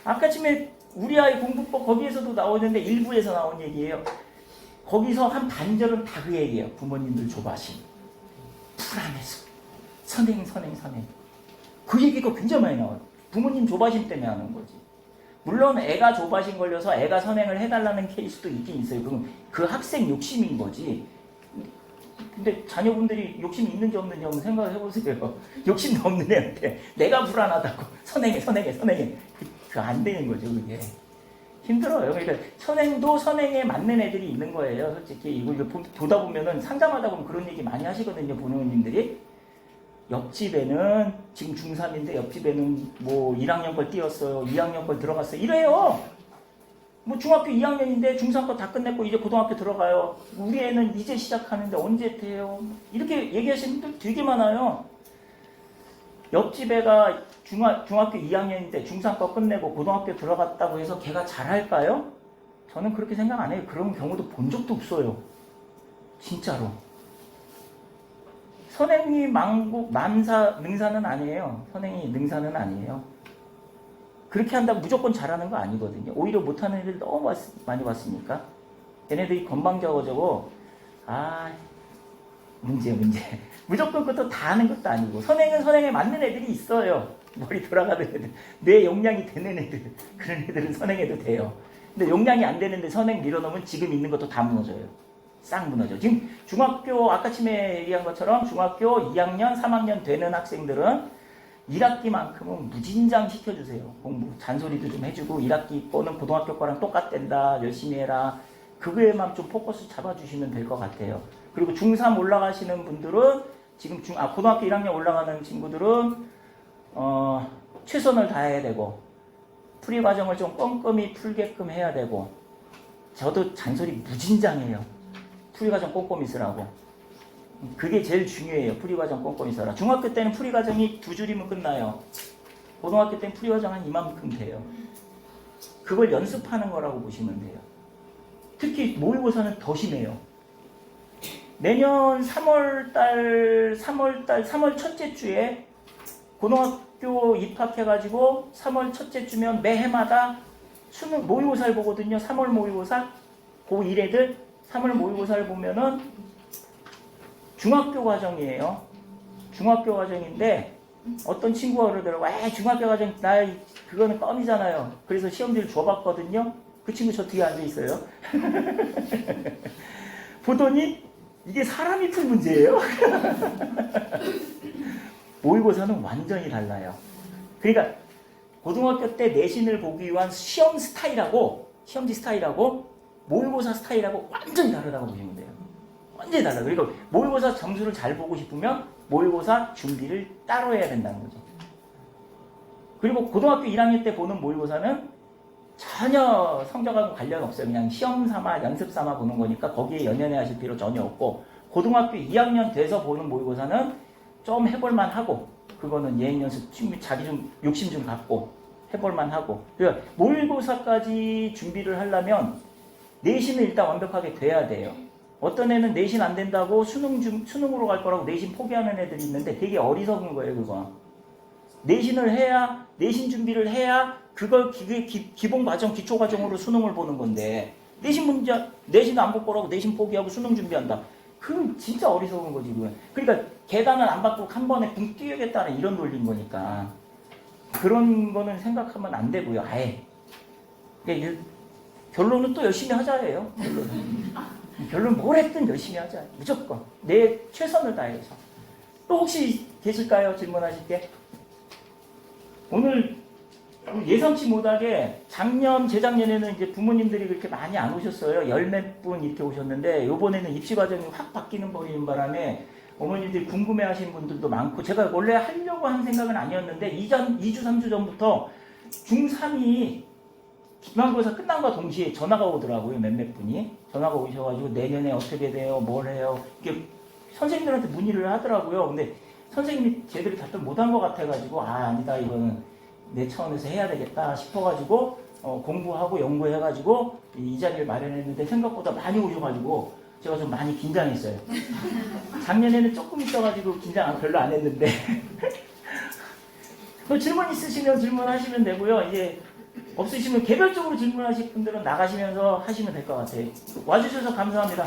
아까쯤에 우리 아이 공부법 거기에서도 나오는데 일부에서 나온 얘기예요. 거기서 한 반절은 다 그 얘기예요. 부모님들 조바심. 불안해서. 선행. 그 얘기가 굉장히 많이 나와요. 부모님 조바심 때문에 하는 거지. 물론 애가 조바심 걸려서 애가 선행을 해달라는 케이스도 있긴 있어요. 그럼 그 학생 욕심인 거지. 근데 자녀분들이 욕심이 있는지 없는지 한번 생각을 해보세요. 욕심도 없는 애한테 내가 불안하다고 선행해. 그 안 되는 거죠. 그게. 힘들어요. 그러니까 선행도 선행에 맞는 애들이 있는 거예요. 솔직히 이거 보다 보면은 상담하다 보면 그런 얘기 많이 하시거든요. 부모님들이. 옆집에는 지금 중3인데 옆집에는 뭐 1학년 걸 띄웠어요. 2학년 걸 들어갔어요. 이래요. 뭐 중학교 2학년인데 중3 거 다 끝냈고 이제 고등학교 들어가요. 우리 애는 이제 시작하는데 언제 돼요? 이렇게 얘기하시는 분들 되게 많아요. 옆집 애가 중학교 2학년인데 중3 거 끝내고 고등학교 들어갔다고 해서 걔가 잘할까요? 저는 그렇게 생각 안 해요. 그런 경우도 본 적도 없어요. 진짜로. 선행이 망국, 능사는 아니에요. 선행이 능사는 아니에요. 그렇게 한다고 무조건 잘하는 거 아니거든요. 오히려 못하는 애들 너무 많이 봤으니까. 얘네들이 건방져가지고, 문제. 무조건 그것도 다 하는 것도 아니고, 선행은 선행에 맞는 애들이 있어요. 머리 돌아가는 애들. 뇌 용량이 되는 애들. 그런 애들은 선행해도 돼요. 근데 용량이 안 되는데 선행 밀어넣으면 지금 있는 것도 다 무너져요. 싹 무너져. 지금 중학교, 아까 처음에 얘기한 것처럼 중학교 2학년, 3학년 되는 학생들은 1학기만큼은 무진장 시켜주세요. 공부. 잔소리도 좀 해주고 1학기 거는 고등학교 거랑 똑같댄다. 열심히 해라. 그거에만 좀 포커스 잡아주시면 될 것 같아요. 그리고 중3 올라가시는 분들은 지금 고등학교 1학년 올라가는 친구들은 최선을 다해야 되고 풀이 과정을 좀 꼼꼼히 풀게끔 해야 되고 저도 잔소리 무진장해요. 풀이 과정 꼼꼼히 쓰라고. 그게 제일 중요해요. 풀이 과정 꼼꼼히 써라. 중학교 때는 풀이 과정이 2줄이면 끝나요. 고등학교 때는 풀이 과정 한 이만큼 돼요. 그걸 연습하는 거라고 보시면 돼요. 특히 모의고사는 더 심해요. 내년 3월 첫째 주에 고등학교 입학해가지고 3월 첫째 주면 매해마다 수능 모의고사를 보거든요. 3월 모의고사. 고1 애들 3월 모의고사를 보면은 중학교 과정이에요. 중학교 과정인데 어떤 친구가 그러더라고. 중학교 과정 그거는 껌이잖아요. 그래서 시험지를 줘봤거든요. 그 친구 저 뒤에 앉아 있어요. 보더니 이게 사람이 풀 문제예요. 모의고사는 완전히 달라요. 그러니까 고등학교 때 내신을 보기 위한 시험지 스타일하고 모의고사 스타일하고 완전히 다르다고 보시면 돼요. 완전히 달라요. 그리고 모의고사 점수를 잘 보고 싶으면 모의고사 준비를 따로 해야 된다는 거죠. 그리고 고등학교 1학년 때 보는 모의고사는 전혀 성적하고 관련 없어요. 그냥 시험 삼아 연습 삼아 보는 거니까 거기에 연연해 하실 필요 전혀 없고, 고등학교 2학년 돼서 보는 모의고사는 좀 해볼만 하고, 그거는 예행 연습 자기 좀 욕심 좀 갖고 해볼만 하고. 그러니까 모의고사까지 준비를 하려면 내신은 일단 완벽하게 돼야 돼요. 어떤 애는 내신 안 된다고 수능으로 갈 거라고 내신 포기하는 애들이 있는데 되게 어리석은 거예요. 그거 내신을 해야, 내신 준비를 해야 그걸 기본 과정, 기초 과정으로 수능을 보는 건데, 내신 안 볼 거라고 내신 포기하고 수능 준비한다. 그건 진짜 어리석은 거지, 그건. 그러니까 계단을 안 밟고 한 번에 붕 뛰어야겠다는 이런 논리인 거니까. 그런 거는 생각하면 안 되고요, 아예. 그러니까 결론은 또 열심히 하자예요. 결론은 뭘 했든 열심히 하자. 무조건. 내 최선을 다해서. 또 혹시 계실까요? 질문하실 게? 오늘 예상치 못하게 재작년에는 이제 부모님들이 그렇게 많이 안 오셨어요. 10몇 분 이렇게 오셨는데, 요번에는 입시 과정이 확 바뀌는 바람에 어머님들이 궁금해 하시는 분들도 많고, 제가 원래 하려고 한 생각은 아니었는데 2주, 3주 전부터 중3이 기말고사 끝난 거 동시에 전화가 오더라고요. 몇몇 분이. 전화가 오셔가지고 내년에 어떻게 돼요? 뭘 해요? 이렇게 선생님들한테 문의를 하더라고요. 근데 선생님이 제대로 답변 못한 것 같아가지고, 아니다, 이거는 내 차원에서 해야 되겠다 싶어가지고 공부하고 연구해가지고 이 자리를 마련했는데, 생각보다 많이 오셔가지고 제가 좀 많이 긴장했어요. 작년에는 조금 있어가지고 긴장 별로 안 했는데 또 질문 있으시면 질문하시면 되고요. 이제 없으시면 개별적으로 질문하실 분들은 나가시면서 하시면 될 것 같아요. 와주셔서 감사합니다.